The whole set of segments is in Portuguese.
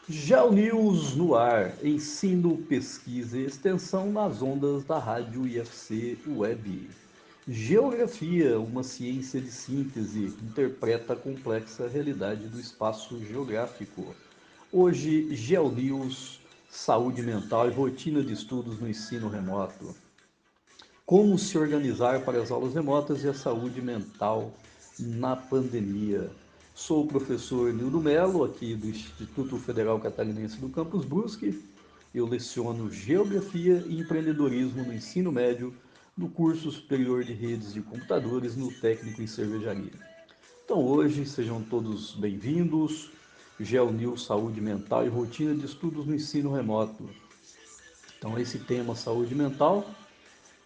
GeoNews no ar, ensino, pesquisa e extensão nas ondas da rádio IFC Web. Geografia, uma ciência de síntese, interpreta a complexa realidade do espaço geográfico. Hoje, GeoNews, saúde mental e rotina de estudos no ensino remoto. Como se organizar para as aulas remotas e a saúde mental na pandemia. Sou o professor Nildo Melo, aqui do Instituto Federal Catarinense do Campus Brusque. Eu leciono Geografia e Empreendedorismo no ensino médio, no curso superior de redes de computadores, no técnico em cervejaria. Então hoje sejam todos bem-vindos. GeoNews Saúde Mental e Rotina de Estudos no Ensino Remoto. Então esse tema saúde mental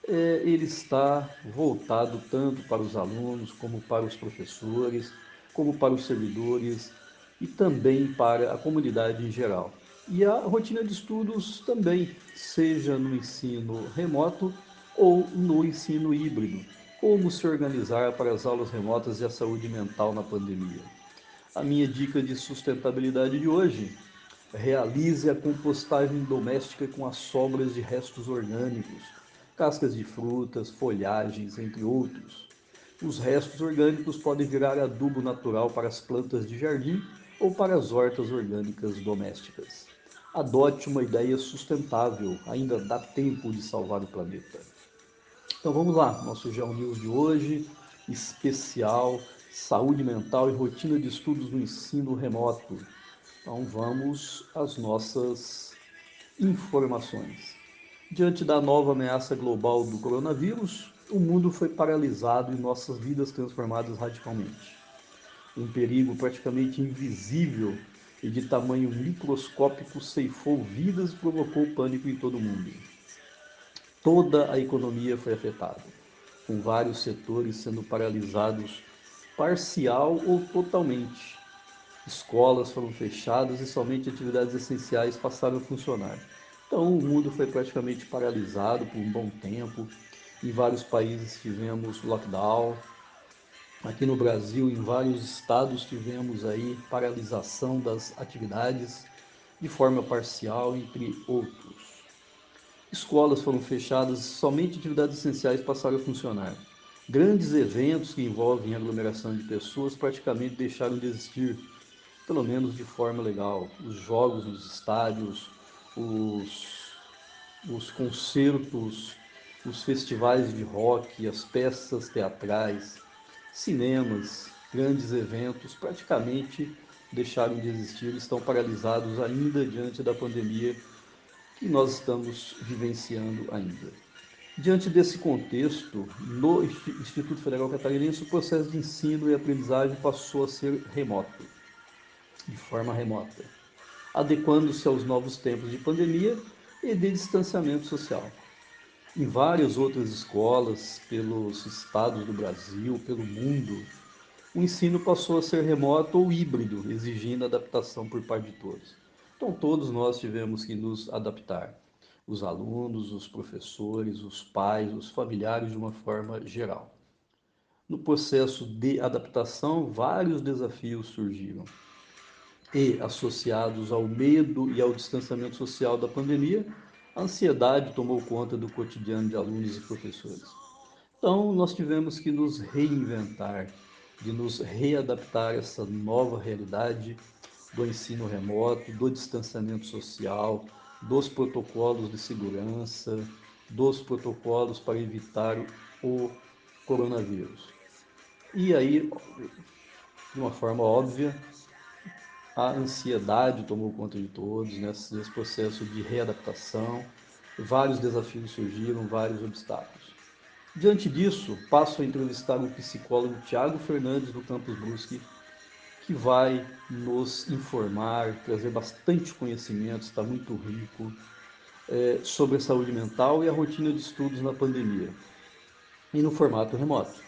ele está voltado tanto para os alunos, como para os professores, como para os servidores e também para a comunidade em geral. E a rotina de estudos também, seja no ensino remoto ou no ensino híbrido. Como se organizar para as aulas remotas e a saúde mental na pandemia. A minha dica de sustentabilidade de hoje: realize a compostagem doméstica com as sobras de restos orgânicos, cascas de frutas, folhagens, entre outros. Os restos orgânicos podem virar adubo natural para as plantas de jardim ou para as hortas orgânicas domésticas. Adote uma ideia sustentável, ainda dá tempo de salvar o planeta. Então vamos lá, nosso Geo News de hoje, especial saúde mental e rotina de estudos no ensino remoto. Então vamos às nossas informações. Diante da nova ameaça global do coronavírus, o mundo foi paralisado e nossas vidas transformadas radicalmente. Um perigo praticamente invisível e de tamanho microscópico ceifou vidas e provocou pânico em todo o mundo. Toda a economia foi afetada, com vários setores sendo paralisados parcial ou totalmente. Escolas foram fechadas e somente atividades essenciais passaram a funcionar. Então, o mundo foi praticamente paralisado por um bom tempo. Em vários países tivemos lockdown. Aqui no Brasil, em vários estados, tivemos aí paralisação das atividades de forma parcial, entre outros. Escolas foram fechadas e somente atividades essenciais passaram a funcionar. Grandes eventos que envolvem aglomeração de pessoas praticamente deixaram de existir, pelo menos de forma legal. Os jogos nos estádios, os, os concertos, os festivais de rock, as peças teatrais, cinemas, grandes eventos praticamente deixaram de existir, estão paralisados ainda diante da pandemia que nós estamos vivenciando ainda. Diante desse contexto, no Instituto Federal Catarinense, o processo de ensino e aprendizagem passou a ser remoto, de forma remota, adequando-se aos novos tempos de pandemia e de distanciamento social. Em várias outras escolas, pelos estados do Brasil, pelo mundo, o ensino passou a ser remoto ou híbrido, exigindo adaptação por parte de todos. Então, todos nós tivemos que nos adaptar. Os alunos, os professores, os pais, os familiares, de uma forma geral. No processo de adaptação, vários desafios surgiram e, associados ao medo e ao distanciamento social da pandemia, a ansiedade tomou conta do cotidiano de alunos e professores. Então, nós tivemos que nos reinventar, de nos readaptar a essa nova realidade do ensino remoto, do distanciamento social, dos protocolos de segurança, dos protocolos para evitar o coronavírus. E aí, de uma forma óbvia, a ansiedade tomou conta de todos nesse processo de readaptação. Vários desafios surgiram, vários obstáculos. Diante disso, passo a entrevistar o psicólogo Tiago Fernandes do Campus Brusque, que vai nos informar, trazer bastante conhecimento, está muito rico, sobre a saúde mental e a rotina de estudos na pandemia, e no formato remoto,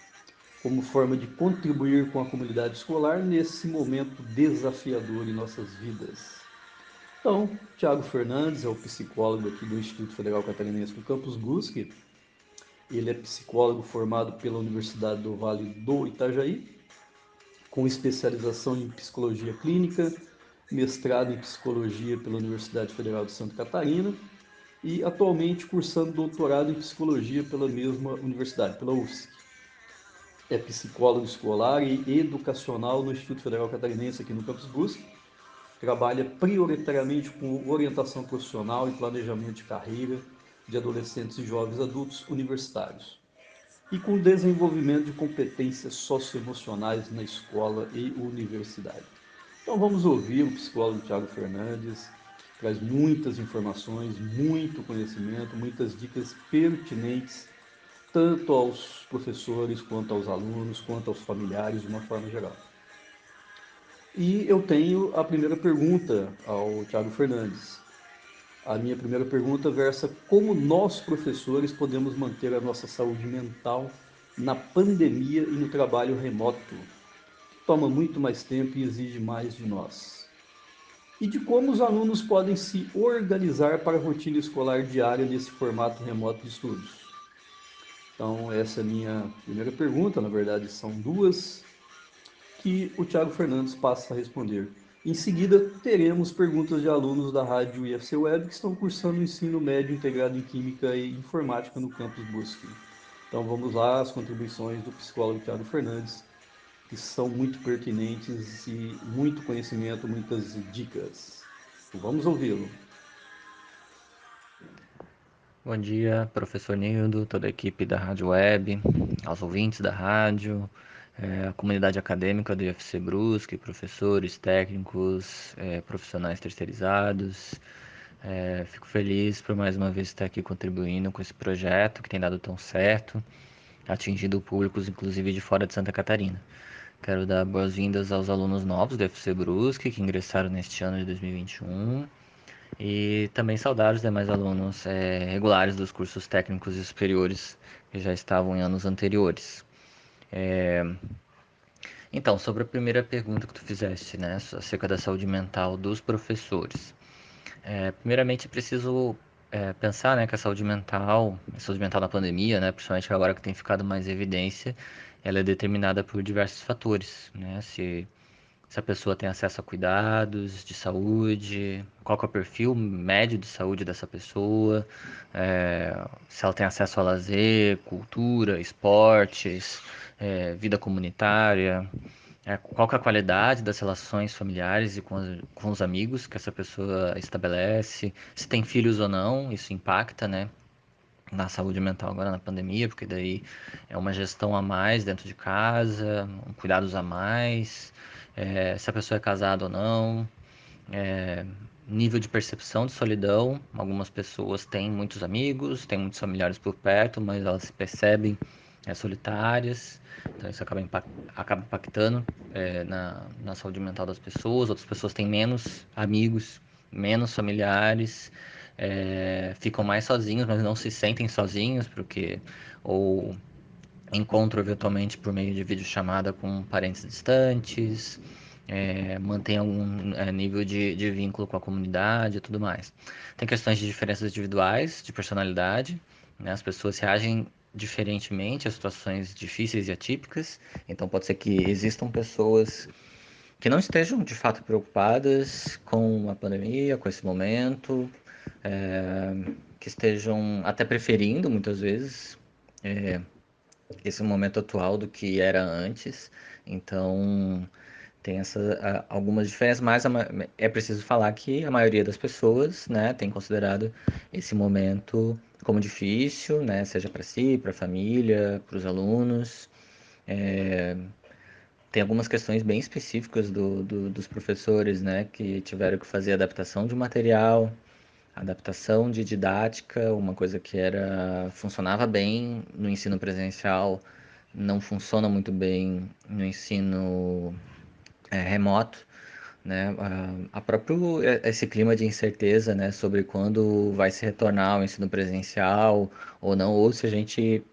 como forma de contribuir com a comunidade escolar nesse momento desafiador em nossas vidas. Então, Tiago Fernandes é o psicólogo aqui do Instituto Federal Catarinense do Campus Brusque. Ele é psicólogo formado pela Universidade do Vale do Itajaí, com especialização em psicologia clínica, mestrado em psicologia pela Universidade Federal de Santa Catarina e atualmente cursando doutorado em psicologia pela mesma universidade, pela UFSC. É psicólogo escolar e educacional no Instituto Federal Catarinense aqui no Campus Brusque. Trabalha prioritariamente com orientação profissional e planejamento de carreira de adolescentes e jovens adultos universitários e com desenvolvimento de competências socioemocionais na escola e universidade. Então vamos ouvir o psicólogo Tiago Fernandes, que traz muitas informações, muito conhecimento, muitas dicas pertinentes, tanto aos professores, quanto aos alunos, quanto aos familiares, de uma forma geral. E eu tenho a primeira pergunta ao Tiago Fernandes. A minha primeira pergunta versa como nós, professores, podemos manter a nossa saúde mental na pandemia e no trabalho remoto, que toma muito mais tempo e exige mais de nós. E de como os alunos podem se organizar para a rotina escolar diária nesse formato remoto de estudos. Então, essa é a minha primeira pergunta, na verdade são duas, que o Tiago Fernandes passa a responder. Em seguida, teremos perguntas de alunos da Rádio IFC Web que estão cursando o ensino médio integrado em Química e Informática no campus Brusque. Então vamos lá, as contribuições do psicólogo Tiago Fernandes, que são muito pertinentes e muito conhecimento, muitas dicas. Então, vamos ouvi-lo. Bom dia, professor Nildo, toda a equipe da Rádio Web, aos ouvintes da rádio, a comunidade acadêmica do IFC Brusque, professores, técnicos, profissionais terceirizados. Fico feliz por mais uma vez estar aqui contribuindo com esse projeto que tem dado tão certo, atingindo públicos inclusive de fora de Santa Catarina. Quero dar boas-vindas aos alunos novos do IFC Brusque que ingressaram neste ano de 2021 e também saudar os demais alunos regulares dos cursos técnicos e superiores que já estavam em anos anteriores. Então, sobre a primeira pergunta que tu fizeste, né, acerca da saúde mental dos professores. Primeiramente, preciso pensar, né, que a saúde mental na pandemia, né, principalmente agora que tem ficado mais em evidência, ela é determinada por diversos fatores, né, se a pessoa tem acesso a cuidados de saúde, qual que é o perfil médio de saúde dessa pessoa, se ela tem acesso a lazer, cultura, esportes, vida comunitária, qual que é a qualidade das relações familiares e com os amigos que essa pessoa estabelece, se tem filhos ou não, isso impacta, né? Na saúde mental agora na pandemia, porque daí é uma gestão a mais dentro de casa, cuidados a mais, se a pessoa é casada ou não, é, nível de percepção de solidão. Algumas pessoas têm muitos amigos, têm muitos familiares por perto, mas elas se percebem solitárias, então isso acaba impactando na saúde mental das pessoas. Outras pessoas têm menos amigos, menos familiares, ficam mais sozinhos, mas não se sentem sozinhos, porque ou encontro eventualmente por meio de videochamada com parentes distantes, mantém algum nível de vínculo com a comunidade e tudo mais. Tem questões de diferenças individuais, de personalidade, né? As pessoas reagem diferentemente a situações difíceis e atípicas, então pode ser que existam pessoas que não estejam de fato preocupadas com a pandemia, com esse momento, é, que estejam até preferindo muitas vezes esse momento atual do que era antes. Então, tem algumas diferenças, mas é preciso falar que a maioria das pessoas, né, tem considerado esse momento como difícil, né, seja para si, para a família, para os alunos. Tem algumas questões bem específicas dos professores, né, que tiveram que fazer adaptação de material, adaptação de didática, uma coisa que funcionava bem no ensino presencial, não funciona muito bem no ensino remoto, né? A próprio esse clima de incerteza, né, sobre quando vai se retornar ao ensino presencial ou não, ou se a gente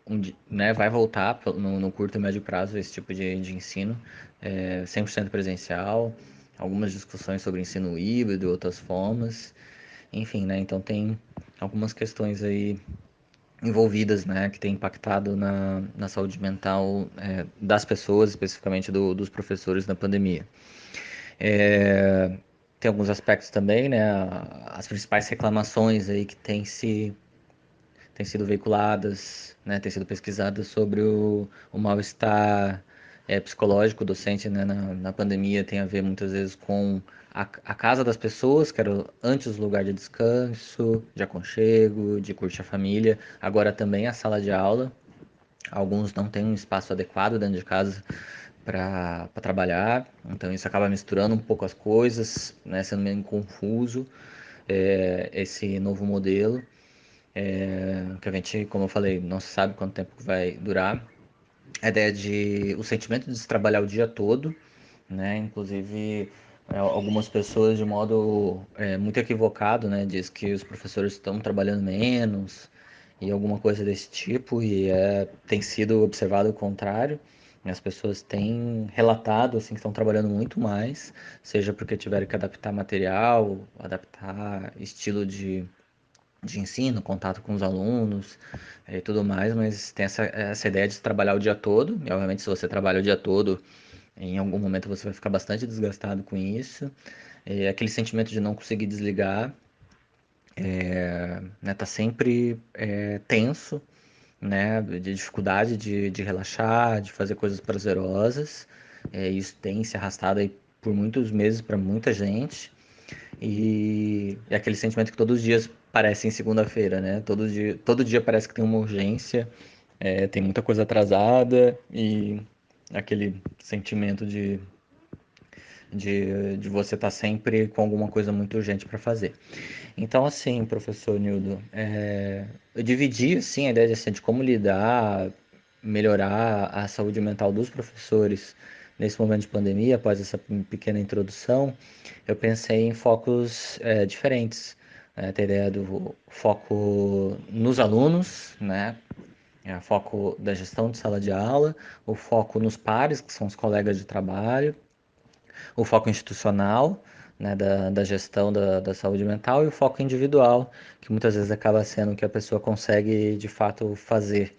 né, vai voltar no curto e médio prazo esse tipo de ensino 100% presencial, algumas discussões sobre ensino híbrido, outras formas, enfim, né? Então tem algumas questões aí envolvidas, né, que tem impactado na saúde mental das pessoas, especificamente dos professores na pandemia. tem alguns aspectos também, né? As principais reclamações aí que têm sido veiculadas, né? Têm sido pesquisadas sobre o mal-estar psicológico docente, né? Na pandemia tem a ver muitas vezes com a casa das pessoas, que era antes o lugar de descanso, de aconchego, de curtir a família, agora também a sala de aula. Alguns não têm um espaço adequado dentro de casa para trabalhar, então isso acaba misturando um pouco as coisas, né, sendo meio confuso esse novo modelo, que a gente, como eu falei, não se sabe quanto tempo vai durar. A ideia de o sentimento de se trabalhar o dia todo, né? Inclusive, algumas pessoas de modo muito equivocado, né? Diz que os professores estão trabalhando menos e alguma coisa desse tipo, e tem sido observado o contrário. As pessoas têm relatado assim que estão trabalhando muito mais, seja porque tiveram que adaptar material, adaptar estilo de ensino, contato com os alunos e tudo mais, mas tem essa ideia de trabalhar o dia todo, e obviamente se você trabalha o dia todo, em algum momento você vai ficar bastante desgastado com isso. É aquele sentimento de não conseguir desligar, né? Tá sempre tenso, né? De dificuldade de relaxar, de fazer coisas prazerosas. Isso tem se arrastado aí por muitos meses para muita gente. E é aquele sentimento que todos os dias parecem segunda-feira, né? Todo dia parece que tem uma urgência, tem muita coisa atrasada e aquele sentimento de você estar sempre com alguma coisa muito urgente para fazer. Então, assim, professor Nildo, eu dividi assim, a ideia de como lidar, melhorar a saúde mental dos professores nesse momento de pandemia, após essa pequena introdução, eu pensei em focos diferentes. Tem a ideia do foco nos alunos, né? O foco da gestão de sala de aula, o foco nos pares, que são os colegas de trabalho, o foco institucional, né, da gestão da saúde mental, e o foco individual, que muitas vezes acaba sendo o que a pessoa consegue de fato fazer.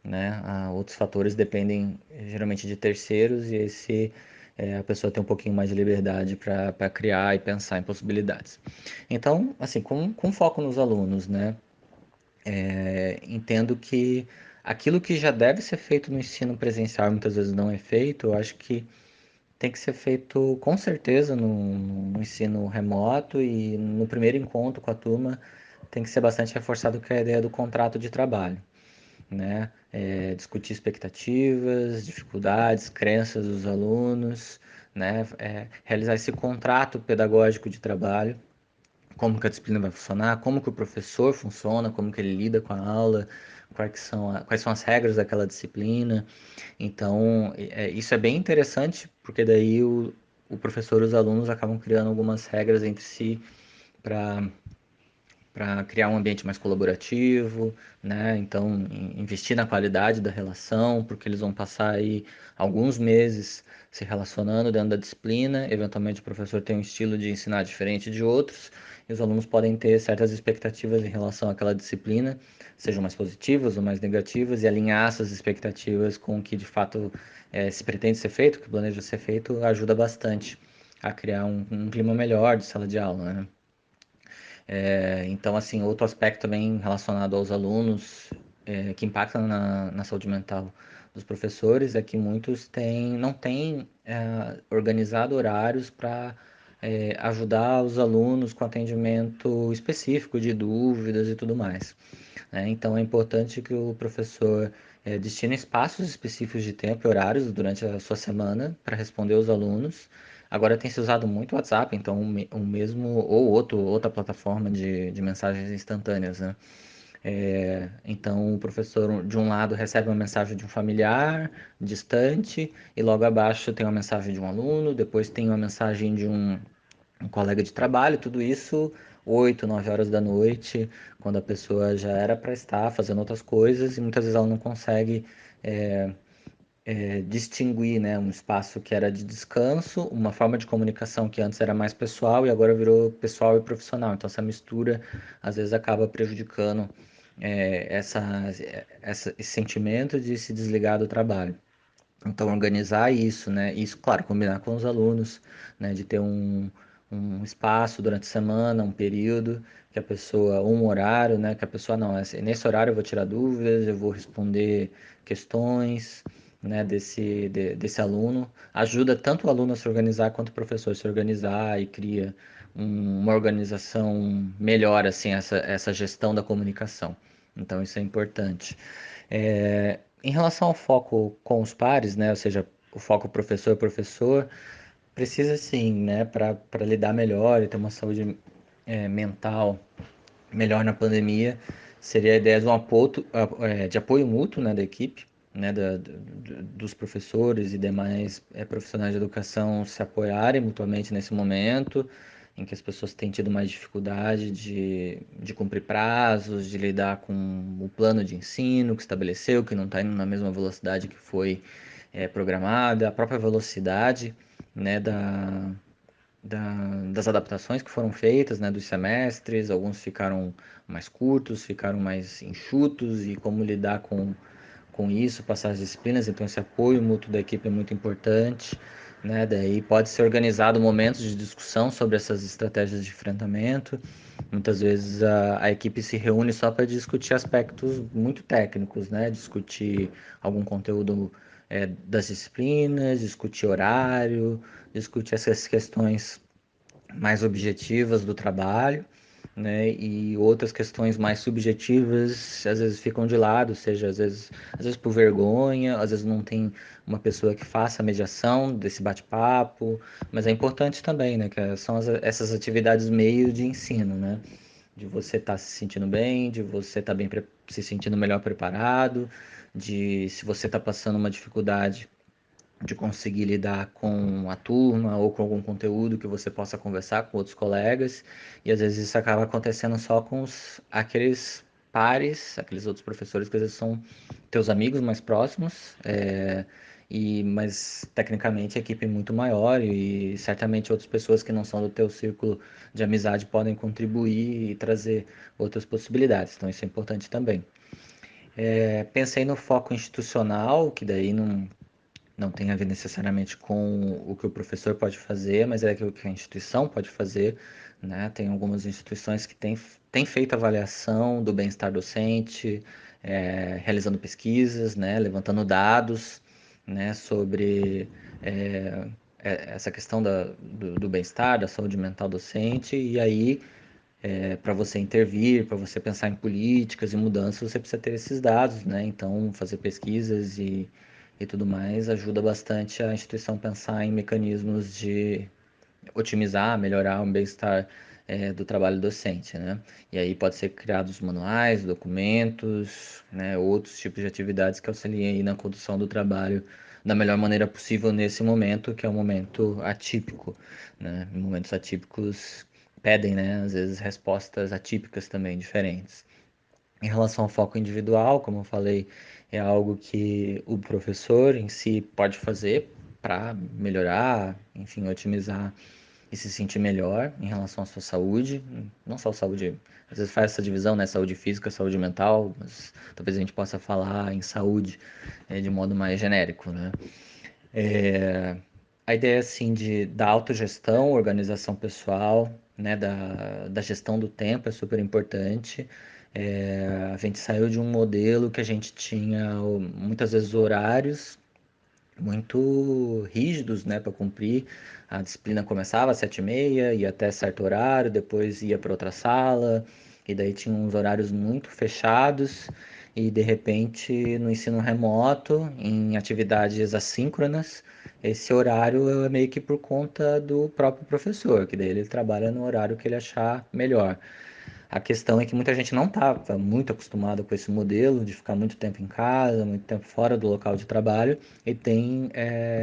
Né? Outros fatores dependem geralmente de terceiros, e a pessoa tem um pouquinho mais de liberdade para criar e pensar em possibilidades. Então, assim, com foco nos alunos, né? Entendo que aquilo que já deve ser feito no ensino presencial muitas vezes não é feito, eu acho que tem que ser feito com certeza no ensino remoto, e no primeiro encontro com a turma tem que ser bastante reforçado com a ideia do contrato de trabalho, né? Discutir expectativas, dificuldades, crenças dos alunos, né? Realizar esse contrato pedagógico de trabalho, como que a disciplina vai funcionar, como que o professor funciona, como que ele lida com a aula, quais são as regras daquela disciplina. Então, isso é bem interessante, porque daí o professor e os alunos acabam criando algumas regras entre si para criar um ambiente mais colaborativo, né? Então, investir na qualidade da relação, porque eles vão passar aí alguns meses se relacionando dentro da disciplina. Eventualmente, o professor tem um estilo de ensinar diferente de outros, e os alunos podem ter certas expectativas em relação àquela disciplina, sejam mais positivas ou mais negativas, e alinhar essas expectativas com o que de fato se pretende ser feito, o que planeja ser feito, ajuda bastante a criar um clima melhor de sala de aula, né? Então, assim, outro aspecto também relacionado aos alunos, que impacta na saúde mental dos professores, é que muitos não têm organizado horários para ajudar os alunos com atendimento específico de dúvidas e tudo mais, né? Então, é importante que o professor destine espaços específicos de tempo e horários durante a sua semana para responder aos alunos. Agora tem se usado muito o WhatsApp, então o mesmo ou outra plataforma de mensagens instantâneas, né? Então o professor de um lado recebe uma mensagem de um familiar distante, e logo abaixo tem uma mensagem de um aluno, depois tem uma mensagem de um colega de trabalho, tudo isso 8, 9 horas da noite, quando a pessoa já era para estar fazendo outras coisas, e muitas vezes ela não consegue distinguir, né, um espaço que era de descanso, uma forma de comunicação que antes era mais pessoal e agora virou pessoal e profissional. Então essa mistura às vezes acaba prejudicando esse sentimento de se desligar do trabalho. Então organizar isso, né? Isso, claro, combinar com os alunos, né? De ter um espaço durante a semana, um período, que a pessoa, um horário, né? Que a pessoa, não, nesse horário eu vou tirar dúvidas, eu vou responder questões, né, desse aluno. Ajuda tanto o aluno a se organizar quanto o professor a se organizar e cria uma organização melhor, assim, essa gestão da comunicação. Então, isso é importante. Em relação ao foco com os pares, né, ou seja, o foco professor-professor, precisa sim, né, para lidar melhor e ter uma saúde mental melhor na pandemia, seria a ideia de um apoio, de apoio mútuo, né, da equipe, né, dos professores e demais profissionais de educação se apoiarem mutuamente nesse momento, em que as pessoas têm tido mais dificuldade de cumprir prazos, de lidar com o plano de ensino que estabeleceu, que não está indo na mesma velocidade que foi programada, a própria velocidade, né, das adaptações que foram feitas, né, dos semestres, alguns ficaram mais curtos, ficaram mais enxutos, e como lidar com isso, passar as disciplinas, então esse apoio mútuo da equipe é muito importante, né, daí pode ser organizado momentos de discussão sobre essas estratégias de enfrentamento, muitas vezes a equipe se reúne só para discutir aspectos muito técnicos, né, discutir algum conteúdo das disciplinas, discutir horário, discutir essas questões mais objetivas do trabalho, né? E outras questões mais subjetivas às vezes ficam de lado, seja às vezes por vergonha, às vezes não tem uma pessoa que faça a mediação desse bate-papo, mas é importante também, né? Que são essas atividades meio de ensino, né? De você estar se sentindo bem, de você estar se sentindo melhor preparado, de se você está passando uma dificuldade de conseguir lidar com a turma ou com algum conteúdo que você possa conversar com outros colegas, e às vezes isso acaba acontecendo só com aqueles pares, aqueles outros professores que às vezes são teus amigos mais próximos, mas tecnicamente a equipe é muito maior e certamente outras pessoas que não são do teu círculo de amizade podem contribuir e trazer outras possibilidades, então isso é importante também. Pensei no foco institucional, que daí não tem a ver necessariamente com o que o professor pode fazer, mas é aquilo que a instituição pode fazer, né? Tem algumas instituições que têm feito avaliação do bem-estar docente, realizando pesquisas, né? Levantando dados, né? Sobre essa questão do bem-estar, da saúde mental docente, e aí para você intervir, para você pensar em políticas e mudanças, você precisa ter esses dados, né? Então, fazer pesquisas e tudo mais ajuda bastante a instituição pensar em mecanismos de otimizar, melhorar o bem-estar do trabalho docente, né? E aí pode ser criados manuais, documentos, né? Outros tipos de atividades que auxiliem aí na condução do trabalho da melhor maneira possível nesse momento, que é um momento atípico, né? Momentos atípicos pedem, né? Às vezes respostas atípicas também diferentes. Em relação ao foco individual, como eu falei, é algo que o professor em si pode fazer para melhorar, enfim, otimizar e se sentir melhor em relação à sua saúde, não só saúde, às vezes faz essa divisão, né, saúde física, saúde mental, mas talvez a gente possa falar em saúde de modo mais genérico, né? É, a ideia, assim, da autogestão, organização pessoal, né, da gestão do tempo é super importante. A gente saiu de um modelo que a gente tinha muitas vezes horários muito rígidos, né, para cumprir. A disciplina começava às 7h30, ia até certo horário, depois ia para outra sala, e daí tinha uns horários muito fechados, e de repente no ensino remoto, em atividades assíncronas, esse horário é meio que por conta do próprio professor, que daí ele trabalha no horário que ele achar melhor. A questão é que muita gente não estava muito acostumada com esse modelo de ficar muito tempo em casa, muito tempo fora do local de trabalho e tem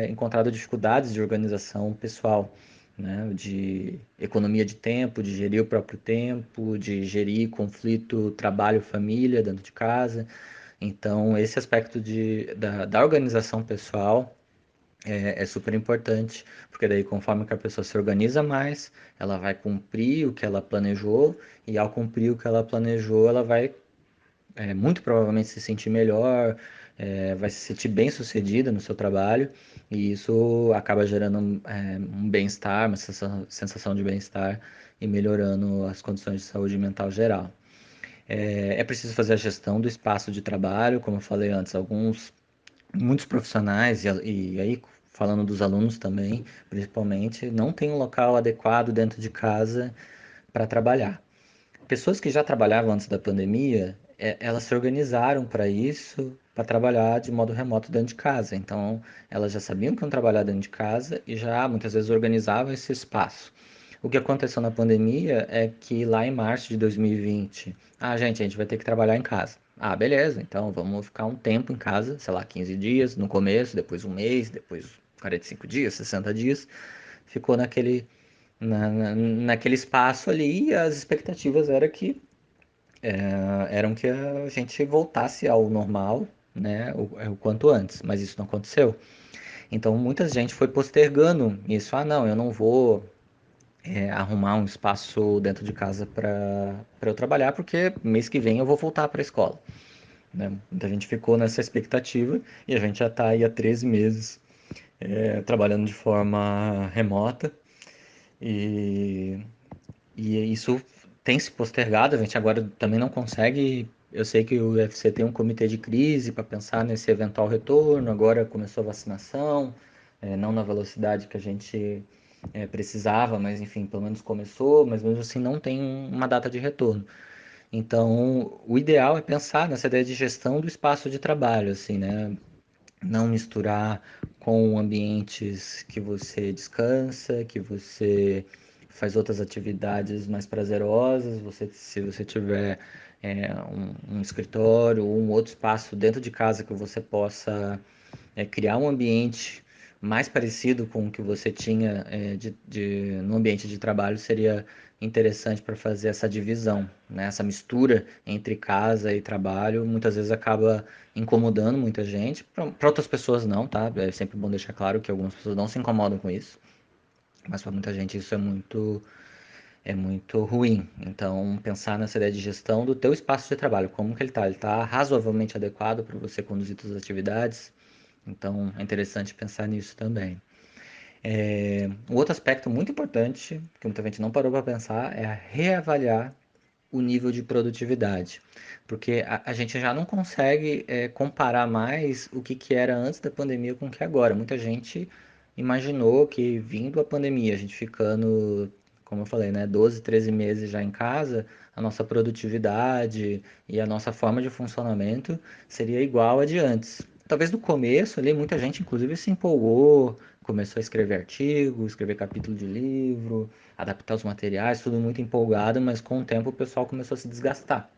encontrado dificuldades de organização pessoal, né? De economia de tempo, de gerir o próprio tempo, de gerir conflito trabalho-família dentro de casa. Então, esse aspecto da organização pessoal é super importante, porque daí conforme que a pessoa se organiza mais, ela vai cumprir o que ela planejou, e ao cumprir o que ela planejou, ela vai muito provavelmente se sentir melhor, vai se sentir bem sucedida no seu trabalho e isso acaba gerando um bem-estar, uma sensação de bem-estar e melhorando as condições de saúde mental geral. É preciso fazer a gestão do espaço de trabalho, como eu falei antes, muitos profissionais, e aí falando dos alunos também, principalmente, não tem um local adequado dentro de casa para trabalhar. Pessoas que já trabalhavam antes da pandemia, elas se organizaram para isso, para trabalhar de modo remoto dentro de casa. Então, elas já sabiam que iam trabalhar dentro de casa e já muitas vezes organizavam esse espaço. O que aconteceu na pandemia é que lá em março de 2020, gente, a gente vai ter que trabalhar em casa. Ah, beleza, então vamos ficar um tempo em casa, sei lá, 15 dias no começo, depois um mês, depois 45 dias, 60 dias. Ficou naquele espaço ali e as expectativas eram que a gente voltasse ao normal, né, o quanto antes, mas isso não aconteceu. Então muita gente foi postergando isso. Ah, não, eu não vou arrumar um espaço dentro de casa para eu trabalhar, porque mês que vem eu vou voltar para a escola. Né? Muita gente ficou nessa expectativa e a gente já está aí há 13 meses trabalhando de forma remota e E isso tem se postergado, a gente agora também não consegue. Eu sei que o UFC tem um comitê de crise para pensar nesse eventual retorno, agora começou a vacinação, não na velocidade que a gente precisava, mas enfim, pelo menos começou, mas mesmo assim não tem uma data de retorno. Então, o ideal é pensar nessa ideia de gestão do espaço de trabalho, assim, né? Não misturar com ambientes que você descansa, que você faz outras atividades mais prazerosas. Se você tiver um escritório ou um outro espaço dentro de casa que você possa criar um ambiente mais parecido com o que você tinha no ambiente de trabalho, seria interessante para fazer essa divisão, né? Essa mistura entre casa e trabalho, muitas vezes acaba incomodando muita gente, para outras pessoas não, tá? É sempre bom deixar claro que algumas pessoas não se incomodam com isso, mas para muita gente isso é muito ruim. Então, pensar nessa ideia de gestão do teu espaço de trabalho, como que ele está? Ele está razoavelmente adequado para você conduzir suas atividades? Então, é interessante pensar nisso também. Um outro aspecto muito importante, que muita gente não parou para pensar, é reavaliar o nível de produtividade. Porque a gente já não consegue comparar mais o que era antes da pandemia com o que é agora. Muita gente imaginou que vindo a pandemia, a gente ficando, como eu falei, né, 12, 13 meses já em casa, a nossa produtividade e a nossa forma de funcionamento seria igual a de antes. Talvez no começo ali muita gente inclusive se empolgou, começou a escrever artigo, escrever capítulo de livro, adaptar os materiais, tudo muito empolgado, mas com o tempo o pessoal começou a se desgastar.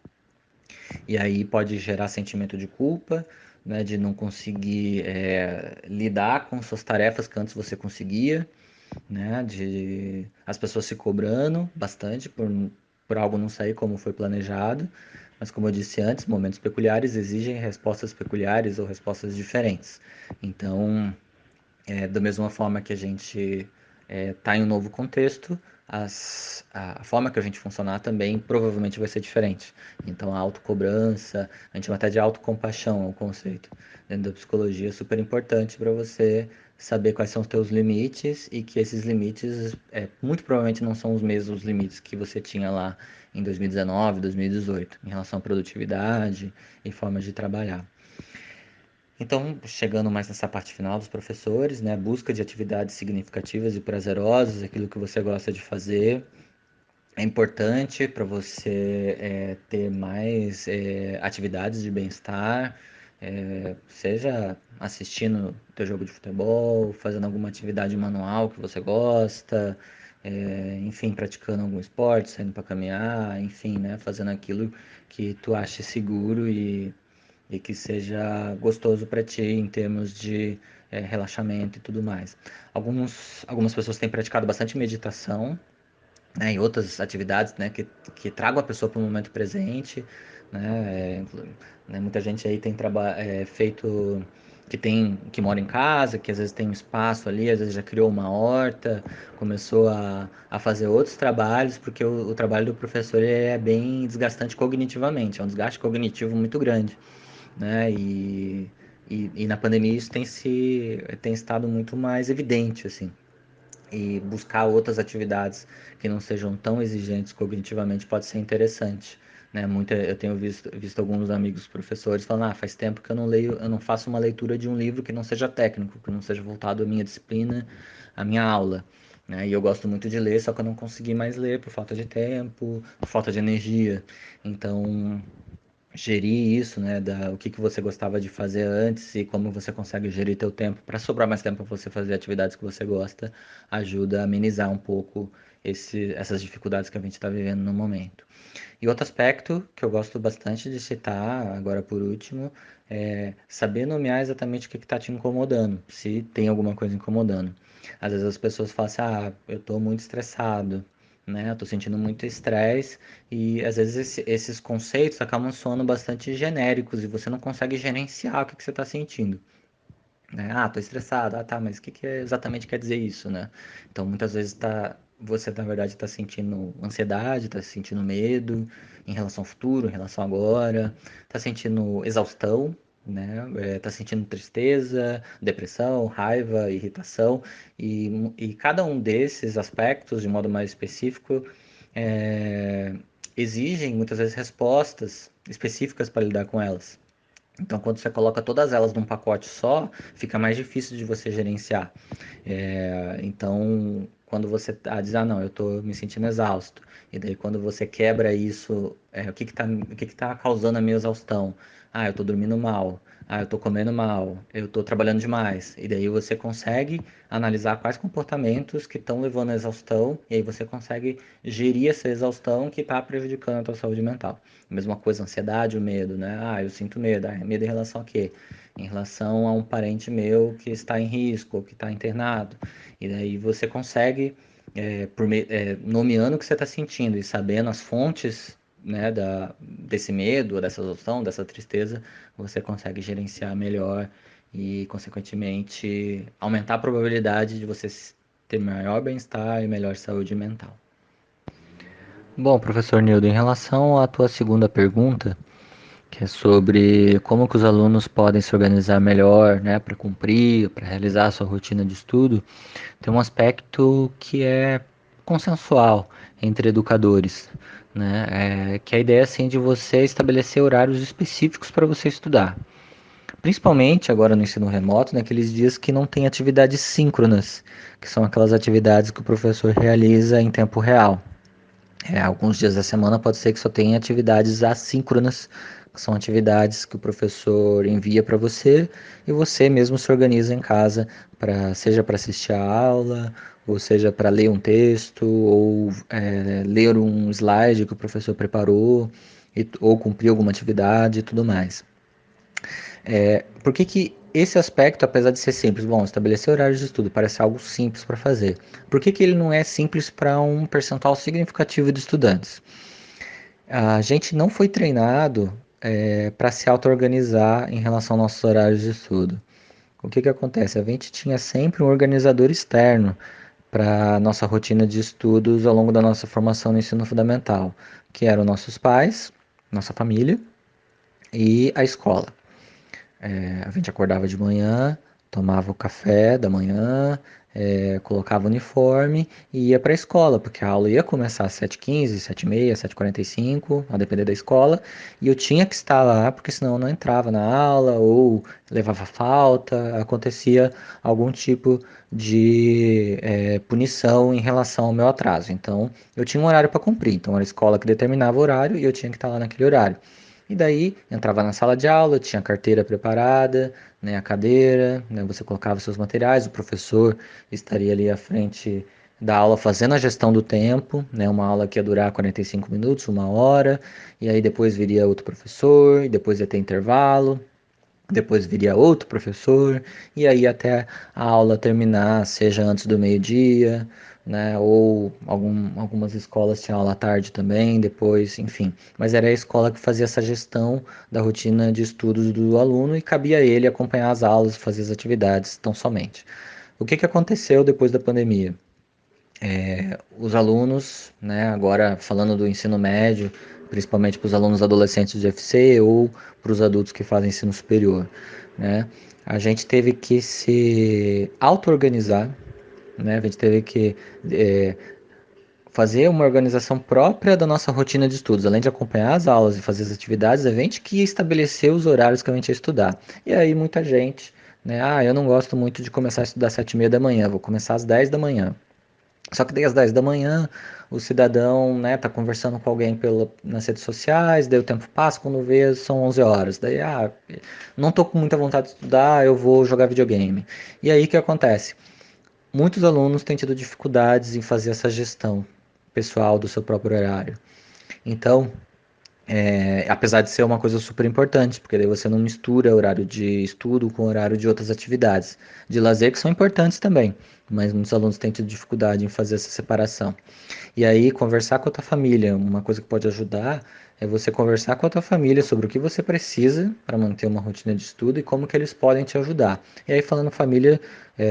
E aí pode gerar sentimento de culpa, né, de não conseguir lidar com suas tarefas que antes você conseguia, né, de as pessoas se cobrando bastante por algo não sair como foi planejado. Mas como eu disse antes, momentos peculiares exigem respostas peculiares ou respostas diferentes. Então, da mesma forma que a gente está em um novo contexto, a forma que a gente funcionar também provavelmente vai ser diferente. Então, a autocobrança, a gente chama até de autocompaixão, é um conceito dentro da psicologia, é super importante para você saber quais são os teus limites e que esses limites muito provavelmente não são os mesmos limites que você tinha lá em 2019, 2018, em relação à produtividade e formas de trabalhar. Então, chegando mais nessa parte final dos professores, né, busca de atividades significativas e prazerosas, aquilo que você gosta de fazer, é importante para você ter mais atividades de bem-estar, seja assistindo teu jogo de futebol, fazendo alguma atividade manual que você gosta, enfim, praticando algum esporte, saindo para caminhar, enfim, né, fazendo aquilo que tu ache seguro e que seja gostoso para ti em termos de relaxamento e tudo mais. Algumas pessoas têm praticado bastante meditação, né, e outras atividades, né, que tragam a pessoa para o momento presente, né, muita gente aí tem feito que mora em casa, que às vezes tem um espaço ali, às vezes já criou uma horta, começou a fazer outros trabalhos, porque o trabalho do professor ele é bem desgastante cognitivamente, é um desgaste cognitivo muito grande, né? E na pandemia isso tem estado muito mais evidente, assim. E buscar outras atividades que não sejam tão exigentes cognitivamente pode ser interessante. Né? Eu tenho visto alguns amigos professores falando, faz tempo que eu não leio, eu não faço uma leitura de um livro que não seja técnico, que não seja voltado à minha disciplina, à minha aula. Né? E eu gosto muito de ler, só que eu não consegui mais ler por falta de tempo, por falta de energia. Então, gerir isso, né, o que você gostava de fazer antes e como você consegue gerir teu tempo para sobrar mais tempo para você fazer atividades que você gosta, ajuda a amenizar um pouco essas dificuldades que a gente está vivendo no momento. E outro aspecto que eu gosto bastante de citar, agora por último, é saber nomear exatamente o que está te incomodando, se tem alguma coisa incomodando. Às vezes as pessoas falam assim, eu estou muito estressado, né? Eu estou sentindo muito estresse e às vezes esses conceitos acabam soando bastante genéricos e você não consegue gerenciar o que você está sentindo. Né? Tô estressado. Tá, mas o que exatamente quer dizer isso, né? Então, muitas vezes você, na verdade, está sentindo ansiedade, está sentindo medo em relação ao futuro, em relação ao agora, está sentindo exaustão, né? Tá sentindo tristeza, depressão, raiva, irritação, e cada um desses aspectos, de modo mais específico, é, exigem muitas vezes respostas específicas para lidar com elas. Então, quando você coloca todas elas num pacote só, fica mais difícil de você gerenciar. Então, quando você diz, não, eu estou me sentindo exausto, e daí quando você quebra isso, o que tá causando a minha exaustão? Eu estou dormindo mal, eu estou comendo mal, eu estou trabalhando demais. E daí você consegue analisar quais comportamentos que estão levando à exaustão, e aí você consegue gerir essa exaustão que está prejudicando a tua saúde mental. Mesma coisa, a ansiedade, o medo, né? Eu sinto medo. Medo em relação a quê? Em relação a um parente meu que está em risco, ou que está internado. E daí você consegue, nomeando o que você está sentindo e sabendo as fontes, né, desse medo, dessa exaustão, dessa tristeza, você consegue gerenciar melhor e, consequentemente, aumentar a probabilidade de você ter maior bem-estar e melhor saúde mental. Bom, professor Nildo, em relação à tua segunda pergunta, que é sobre como que os alunos podem se organizar melhor, né, para cumprir, para realizar a sua rotina de estudo, tem um aspecto que é consensual entre educadores, né, que é a ideia assim de você estabelecer horários específicos para você estudar. Principalmente agora no ensino remoto, naqueles dias que não tem atividades síncronas, que são aquelas atividades que o professor realiza em tempo real. Alguns dias da semana pode ser que só tenha atividades assíncronas, que são atividades que o professor envia para você e você mesmo se organiza em casa, seja para assistir a aula, ou seja para ler um texto, ou ler um slide que o professor preparou, ou cumprir alguma atividade e tudo mais. Por que que esse aspecto, apesar de ser simples, bom, estabelecer horários de estudo parece algo simples para fazer. Por que que ele não é simples para um percentual significativo de estudantes? A gente não foi treinado para se auto-organizar em relação aos nossos horários de estudo. O que que acontece? A gente tinha sempre um organizador externo para nossa rotina de estudos ao longo da nossa formação no ensino fundamental, que eram nossos pais, nossa família e a escola. A gente acordava de manhã, tomava o café da manhã, colocava o uniforme e ia para a escola, porque a aula ia começar às 7h15, 7h30, 7h45, a depender da escola, e eu tinha que estar lá, porque senão eu não entrava na aula ou levava falta, acontecia algum tipo de punição em relação ao meu atraso. Então, eu tinha um horário para cumprir, então era a escola que determinava o horário e eu tinha que estar lá naquele horário. E daí entrava na sala de aula, tinha a carteira preparada, né, a cadeira, né, você colocava seus materiais, o professor estaria ali à frente da aula fazendo a gestão do tempo, né, uma aula que ia durar 45 minutos, 1 hora, e aí depois viria outro professor, e depois ia ter intervalo, depois viria outro professor, e aí até a aula terminar, seja antes do meio-dia, né? Ou algumas escolas tinham aula à tarde também, depois, enfim. Mas era a escola que fazia essa gestão da rotina de estudos do aluno e cabia a ele acompanhar as aulas, fazer as atividades tão somente. O que que aconteceu depois da pandemia? Os alunos, né, agora falando do ensino médio, principalmente para os alunos adolescentes de UFC ou para os adultos que fazem ensino superior, né? A gente teve que se auto-organizar, né? A gente teve que é, fazer uma organização própria da nossa rotina de estudos, além de acompanhar as aulas e fazer as atividades, a gente que estabelecer os horários que a gente ia estudar. E aí muita gente, né? Ah, eu não gosto muito de começar a estudar às 7h30 da manhã, vou começar às 10 da manhã. Só que daí às 10 da manhã, o cidadão, né, tá conversando com alguém nas redes sociais, daí o tempo passa, quando vê são 11 horas. Daí, não tô com muita vontade de estudar, eu vou jogar videogame. E aí o que acontece? Muitos alunos têm tido dificuldades em fazer essa gestão pessoal do seu próprio horário. Então, apesar de ser uma coisa super importante, porque daí você não mistura horário de estudo com horário de outras atividades de lazer que são importantes também, mas muitos alunos têm tido dificuldade em fazer essa separação. E aí, conversar com a tua família, uma coisa que pode ajudar é você conversar com a tua família sobre o que você precisa para manter uma rotina de estudo e como que eles podem te ajudar. E aí, falando família,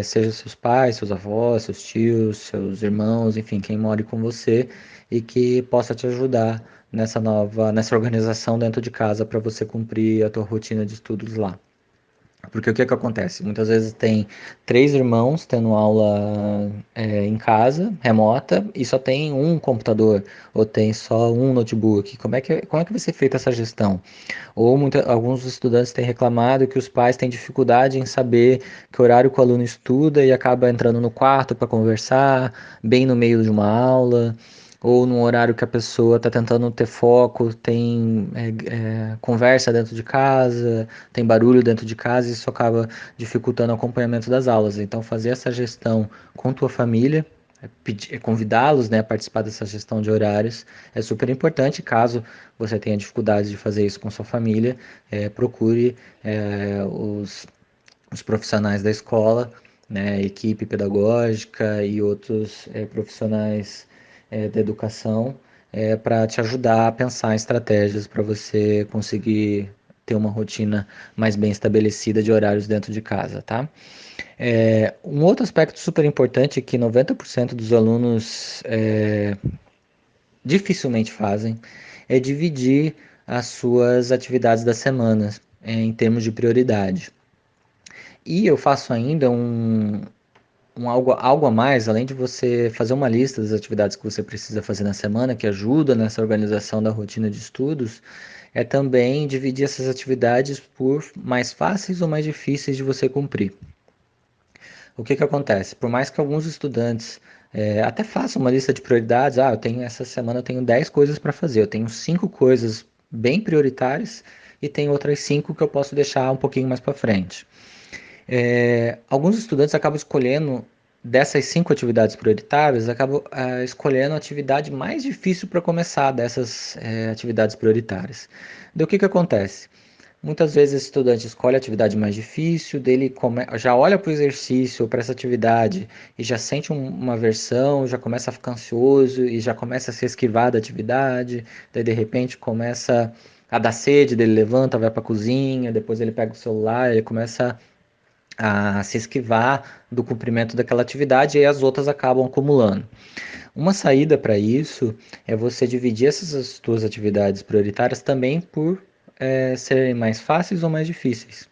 seja seus pais, seus avós, seus tios, seus irmãos, enfim, quem mora com você e que possa te ajudar nessa organização dentro de casa para você cumprir a tua rotina de estudos lá. Porque o que que acontece? Muitas vezes tem três irmãos tendo aula em casa, remota, e só tem um computador, ou tem só um notebook. Como é que vai ser feita essa gestão? Ou alguns estudantes têm reclamado que os pais têm dificuldade em saber que horário que o aluno estuda e acaba entrando no quarto para conversar, bem no meio de uma aula, ou num horário que a pessoa está tentando ter foco, tem conversa dentro de casa, tem barulho dentro de casa e isso acaba dificultando o acompanhamento das aulas. Então, fazer essa gestão com tua família, convidá-los, né, a participar dessa gestão de horários é super importante. Caso você tenha dificuldade de fazer isso com sua família, procure os profissionais da escola, né, equipe pedagógica e outros profissionais da educação para te ajudar a pensar em estratégias para você conseguir ter uma rotina mais bem estabelecida de horários dentro de casa, tá? Um outro aspecto super importante que 90% dos alunos dificilmente fazem é dividir as suas atividades da semana em termos de prioridade. E eu faço ainda algo a mais, além de você fazer uma lista das atividades que você precisa fazer na semana, que ajuda nessa organização da rotina de estudos, é também dividir essas atividades por mais fáceis ou mais difíceis de você cumprir. O que que acontece? Por mais que alguns estudantes até façam uma lista de prioridades, essa semana eu tenho 10 coisas para fazer, eu tenho 5 coisas bem prioritárias e tenho outras 5 que eu posso deixar um pouquinho mais para frente. Alguns estudantes acabam escolhendo, dessas 5 atividades prioritárias, acabam escolhendo a atividade mais difícil para começar dessas atividades prioritárias. Daí o que que acontece? Muitas vezes esse estudante escolhe a atividade mais difícil, já olha para o exercício, para essa atividade, e já sente uma aversão, já começa a ficar ansioso e já começa a se esquivar da atividade, daí de repente começa a dar sede, daí ele levanta, vai para a cozinha, depois ele pega o celular, ele começa a se esquivar do cumprimento daquela atividade e as outras acabam acumulando. Uma saída para isso é você dividir essas suas atividades prioritárias também por serem mais fáceis ou mais difíceis.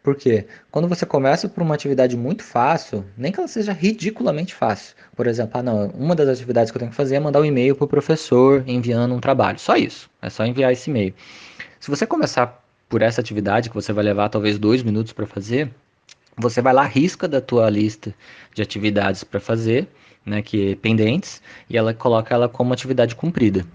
Por quê? Quando você começa por uma atividade muito fácil, nem que ela seja ridiculamente fácil. Por exemplo, não, uma das atividades que eu tenho que fazer é mandar um e-mail para o professor enviando um trabalho. Só isso. É só enviar esse e-mail. Se você começar por essa atividade, que você vai levar talvez 2 minutos para fazer, você vai lá, risca da tua lista de atividades para fazer, né, que é pendentes, e ela coloca ela como atividade cumprida.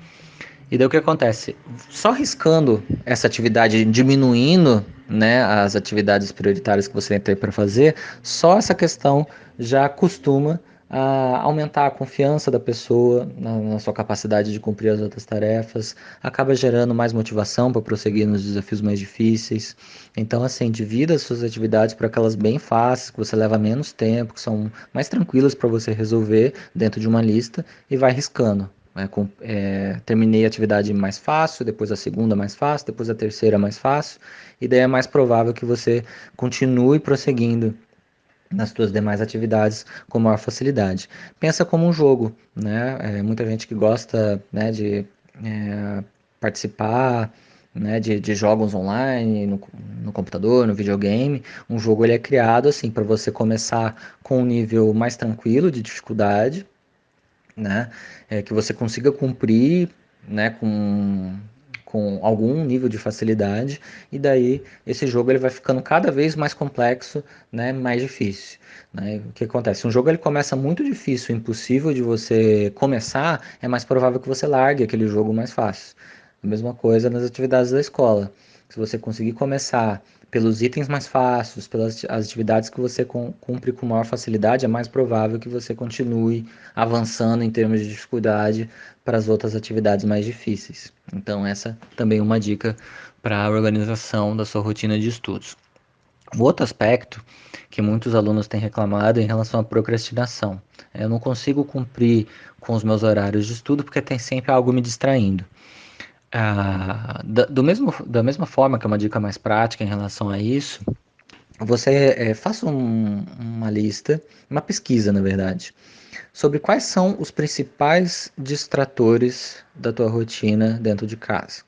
E daí o que acontece? Só riscando essa atividade, diminuindo, né, as atividades prioritárias que você tem para fazer, só essa questão já costuma aumentar a confiança da pessoa na sua capacidade de cumprir as outras tarefas, acaba gerando mais motivação para prosseguir nos desafios mais difíceis. Então, assim, divida as suas atividades para aquelas bem fáceis, que você leva menos tempo, que são mais tranquilas para você resolver dentro de uma lista e vai riscando. Terminei a atividade mais fácil, depois a segunda mais fácil, depois a terceira mais fácil, e daí é mais provável que você continue prosseguindo nas suas demais atividades com maior facilidade. Pensa como um jogo, né? Muita gente que gosta, né, de participar, né, de jogos online, no computador, no videogame. Um jogo ele é criado assim para você começar com um nível mais tranquilo de dificuldade, né, que você consiga cumprir, né, com algum nível de facilidade, e daí esse jogo ele vai ficando cada vez mais complexo, né, mais difícil. Né? O que acontece? Um jogo ele começa muito difícil, impossível de você começar, é mais provável que você largue aquele jogo mais fácil. A mesma coisa nas atividades da escola. Se você conseguir começar pelos itens mais fáceis, pelas as atividades que você cumpre com maior facilidade, é mais provável que você continue avançando em termos de dificuldade para as outras atividades mais difíceis. Então, essa também é uma dica para a organização da sua rotina de estudos. O outro aspecto que muitos alunos têm reclamado é em relação à procrastinação. Eu não consigo cumprir com os meus horários de estudo porque tem sempre algo me distraindo. Da mesma forma que é uma dica mais prática em relação a isso, você faça uma lista, uma pesquisa, na verdade, sobre quais são os principais distratores da tua rotina dentro de casa.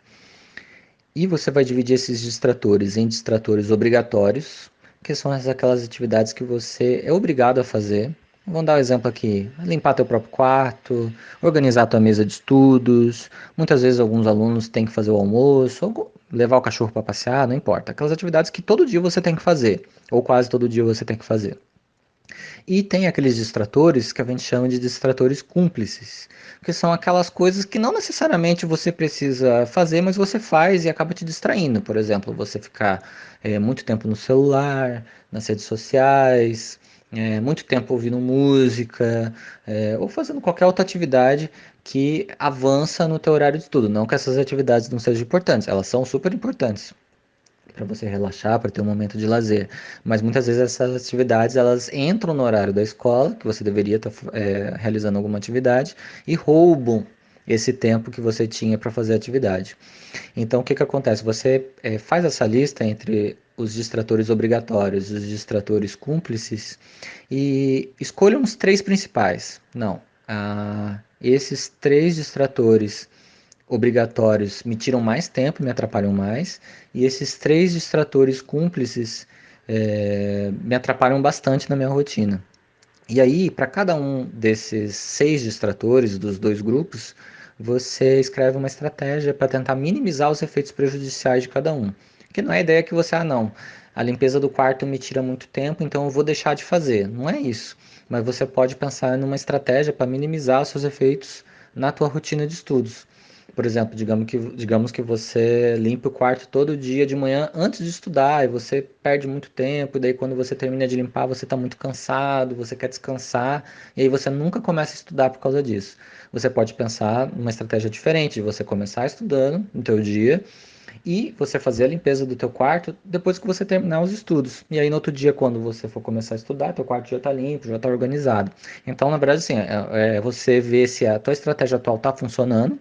E você vai dividir esses distratores em distratores obrigatórios, que são aquelas atividades que você é obrigado a fazer. Vamos dar um exemplo aqui: limpar teu próprio quarto, organizar tua mesa de estudos. Muitas vezes alguns alunos têm que fazer o almoço, ou levar o cachorro para passear, não importa. Aquelas atividades que todo dia você tem que fazer, ou quase todo dia você tem que fazer. E tem aqueles distratores que a gente chama de distratores cúmplices, que são aquelas coisas que não necessariamente você precisa fazer, mas você faz e acaba te distraindo. Por exemplo, você ficar muito tempo no celular, nas redes sociais, muito tempo ouvindo música, ou fazendo qualquer outra atividade que avança no teu horário de estudo. Não que essas atividades não sejam importantes, elas são super importantes para você relaxar, para ter um momento de lazer. Mas muitas vezes essas atividades elas entram no horário da escola, que você deveria estar realizando alguma atividade, e roubam esse tempo que você tinha para fazer a atividade. Então, o que, que acontece? Você faz essa lista entre os distratores obrigatórios e os distratores cúmplices e escolha uns três principais. Não, esses três distratores obrigatórios me tiram mais tempo, me atrapalham mais, e esses três distratores cúmplices me atrapalham bastante na minha rotina. E aí, para cada um desses seis distratores dos dois grupos, você escreve uma estratégia para tentar minimizar os efeitos prejudiciais de cada um. Que não é a ideia que você, não, a limpeza do quarto me tira muito tempo, então eu vou deixar de fazer. Não é isso. Mas você pode pensar numa estratégia para minimizar os seus efeitos na tua rotina de estudos. Por exemplo, digamos que você limpa o quarto todo dia de manhã antes de estudar e você perde muito tempo, e daí quando você termina de limpar você está muito cansado, você quer descansar, e aí você nunca começa a estudar por causa disso. Você pode pensar numa estratégia diferente, de você começar estudando no teu dia e você fazer a limpeza do teu quarto depois que você terminar os estudos. E aí no outro dia, quando você for começar a estudar, teu quarto já está limpo, já está organizado. Então, na verdade, assim, você ver se a tua estratégia atual está funcionando.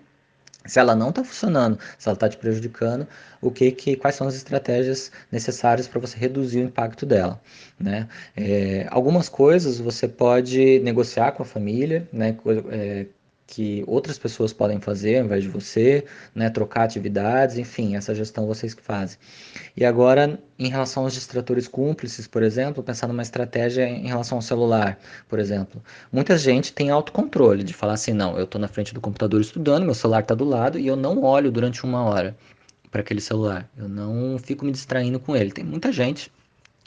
Se ela não está funcionando, se ela está te prejudicando, quais são as estratégias necessárias para você reduzir o impacto dela, né? Algumas coisas você pode negociar com a família, né? Que outras pessoas podem fazer ao invés de você, né? Trocar atividades, enfim, essa gestão vocês que fazem. E agora, em relação aos distratores cúmplices, por exemplo, pensar numa estratégia em relação ao celular, por exemplo. Muita gente tem autocontrole de falar assim, não, eu estou na frente do computador estudando, meu celular está do lado e eu não olho durante uma hora para aquele celular. Eu não fico me distraindo com ele. Tem muita gente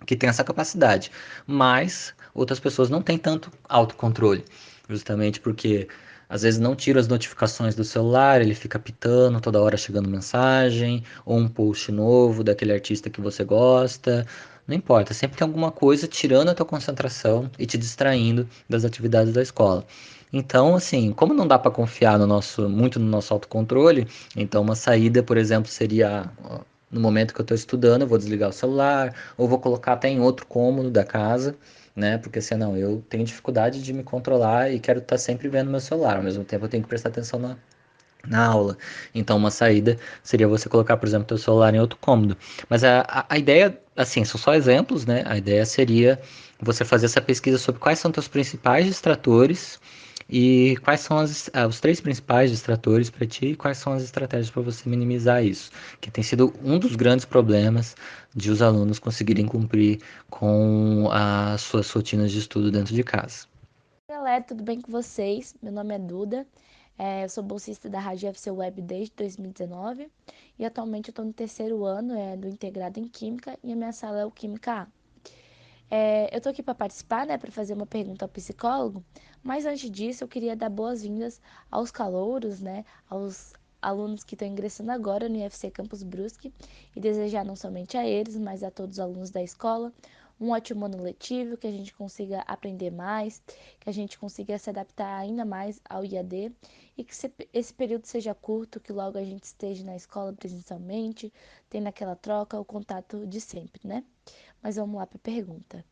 que tem essa capacidade, mas outras pessoas não têm tanto autocontrole, justamente porque às vezes não tira as notificações do celular, ele fica pitando toda hora chegando mensagem, ou um post novo daquele artista que você gosta. Não importa, sempre tem alguma coisa tirando a tua concentração e te distraindo das atividades da escola. Então, assim, como não dá para confiar muito no nosso autocontrole, então uma saída, por exemplo, seria no momento que eu estou estudando, eu vou desligar o celular, ou vou colocar até em outro cômodo da casa, né? Porque senão eu tenho dificuldade de me controlar e quero estar sempre vendo meu celular. Ao mesmo tempo, eu tenho que prestar atenção na aula. Então, uma saída seria você colocar, por exemplo, teu celular em outro cômodo. Mas a ideia, assim, são só exemplos, né? A ideia seria você fazer essa pesquisa sobre quais são teus principais distratores E quais são os três principais distratores para ti e quais são as estratégias para você minimizar isso? Que tem sido um dos grandes problemas de os alunos conseguirem cumprir com as suas rotinas de estudo dentro de casa. Galera, tudo bem com vocês? Meu nome é Duda, eu sou bolsista da Rádio FC Web desde 2019 e atualmente eu estou no terceiro ano do Integrado em Química e a minha sala é o Química A. Eu estou aqui para participar, né, para fazer uma pergunta ao psicólogo, mas antes disso eu queria dar boas-vindas aos calouros, né, aos alunos que estão ingressando agora no IFC Campus Brusque e desejar não somente a eles, mas a todos os alunos da escola um ótimo ano letivo, que a gente consiga aprender mais, que a gente consiga se adaptar ainda mais ao IAD e que esse período seja curto, que logo a gente esteja na escola presencialmente, tendo aquela troca, o contato de sempre, né? Mas vamos lá para a pergunta.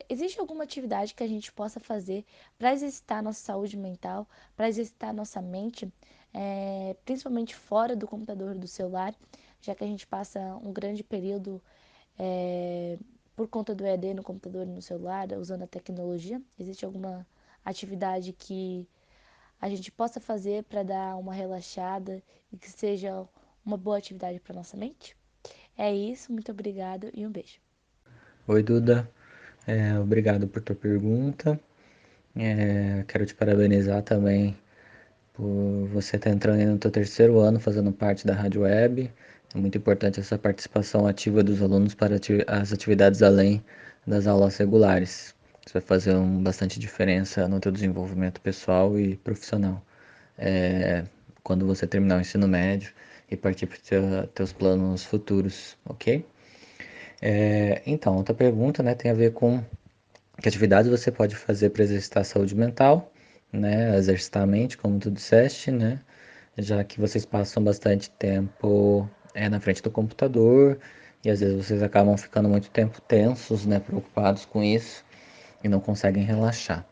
Existe alguma atividade que a gente possa fazer para exercitar nossa saúde mental, para exercitar nossa mente, principalmente fora do computador, do celular, já que a gente passa um grande período é, por conta do EAD no computador e no celular, usando a tecnologia? Existe alguma atividade que a gente possa fazer para dar uma relaxada e que seja uma boa atividade para nossa mente? É isso, muito obrigada e um beijo. Oi, Duda. Obrigado por tua pergunta. Quero te parabenizar também por você estar entrando aí no teu terceiro ano fazendo parte da Rádio Web. É muito importante essa participação ativa dos alunos para as atividades além das aulas regulares. Isso vai fazer bastante diferença no teu desenvolvimento pessoal e profissional. É, quando você terminar o ensino médio e partir para os teus planos futuros, ok? Então, outra pergunta, né, tem a ver com que atividades você pode fazer para exercitar a saúde mental, né? Exercitar a mente, como tu disseste, né? Já que vocês passam bastante tempo na frente do computador e às vezes vocês acabam ficando muito tempo tensos, né? Preocupados com isso e não conseguem relaxar.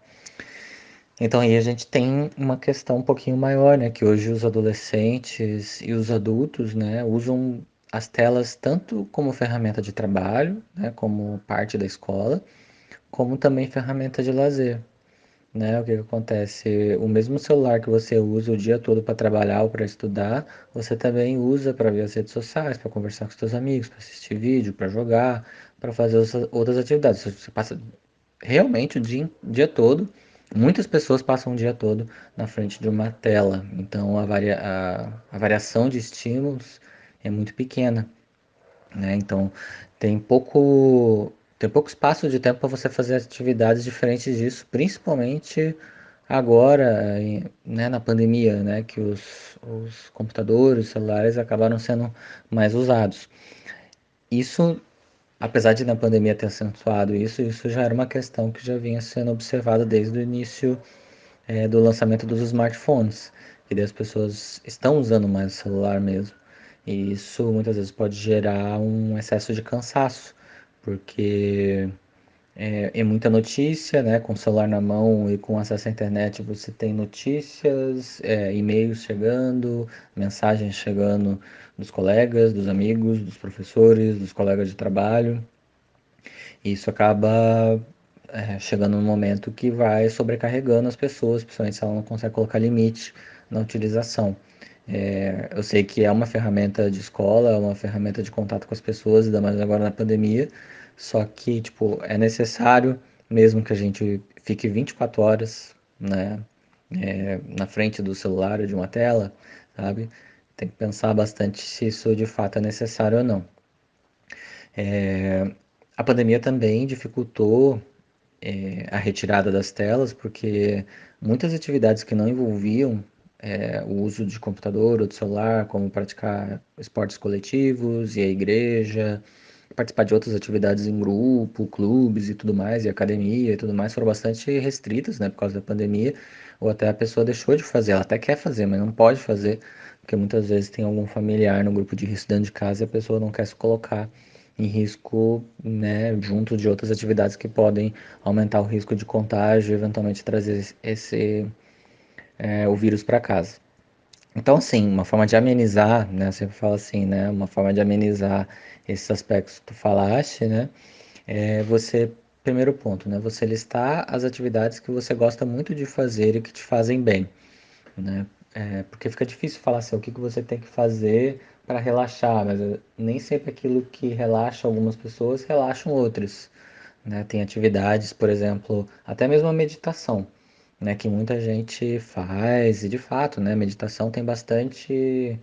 Então aí a gente tem uma questão um pouquinho maior, né? Que hoje os adolescentes e os adultos, né, usam as telas tanto como ferramenta de trabalho, né, como parte da escola, como também ferramenta de lazer, né? O que que acontece? O mesmo celular que você usa o dia todo para trabalhar ou para estudar, você também usa para ver as redes sociais, para conversar com seus amigos, para assistir vídeo, para jogar, para fazer outras atividades. Você passa realmente o dia todo. Muitas pessoas passam o dia todo na frente de uma tela, então a variação de estímulos é muito pequena, né? Então tem pouco espaço de tempo para você fazer atividades diferentes disso, principalmente agora, né, na pandemia, né, que os computadores, os celulares acabaram sendo mais usados. Isso, apesar de na pandemia ter acentuado isso já era uma questão que já vinha sendo observada desde o início, do lançamento dos smartphones, que daí as pessoas estão usando mais o celular mesmo. E isso muitas vezes pode gerar um excesso de cansaço, porque é muita notícia, né? Com o celular na mão e com acesso à internet, você tem notícias, e-mails chegando, mensagens chegando dos colegas, dos amigos, dos professores, dos colegas de trabalho. E isso acaba chegando num momento que vai sobrecarregando as pessoas, principalmente se ela não consegue colocar limite na utilização. Eu sei que é uma ferramenta de escola, é uma ferramenta de contato com as pessoas, ainda mais agora na pandemia, só que, tipo, é necessário mesmo que a gente fique 24 horas, né, na frente do celular ou de uma tela, sabe? Tem que pensar bastante se isso de fato é necessário ou não. A pandemia também dificultou a retirada das telas, porque muitas atividades que não envolviam o uso de computador ou de celular, como praticar esportes coletivos, ir à igreja, participar de outras atividades em grupo, clubes e tudo mais, e academia e tudo mais, foram bastante restritas, né, por causa da pandemia, ou até a pessoa deixou de fazer, ela até quer fazer, mas não pode fazer, porque muitas vezes tem algum familiar no grupo de risco dentro de casa e a pessoa não quer se colocar em risco, né, junto de outras atividades que podem aumentar o risco de contágio e eventualmente trazer o vírus para casa. Então, assim, uma forma de amenizar, né, eu sempre falo assim, né, uma forma de amenizar esses aspectos que tu falaste, né, é você primeiro ponto, né? Você listar as atividades que você gosta muito de fazer e que te fazem bem, né? Porque fica difícil falar assim, o que que você tem que fazer para relaxar, mas nem sempre aquilo que relaxa algumas pessoas relaxam outras, né? Tem atividades, por exemplo, até mesmo a meditação, né? Que muita gente faz e de fato, né? Meditação tem bastante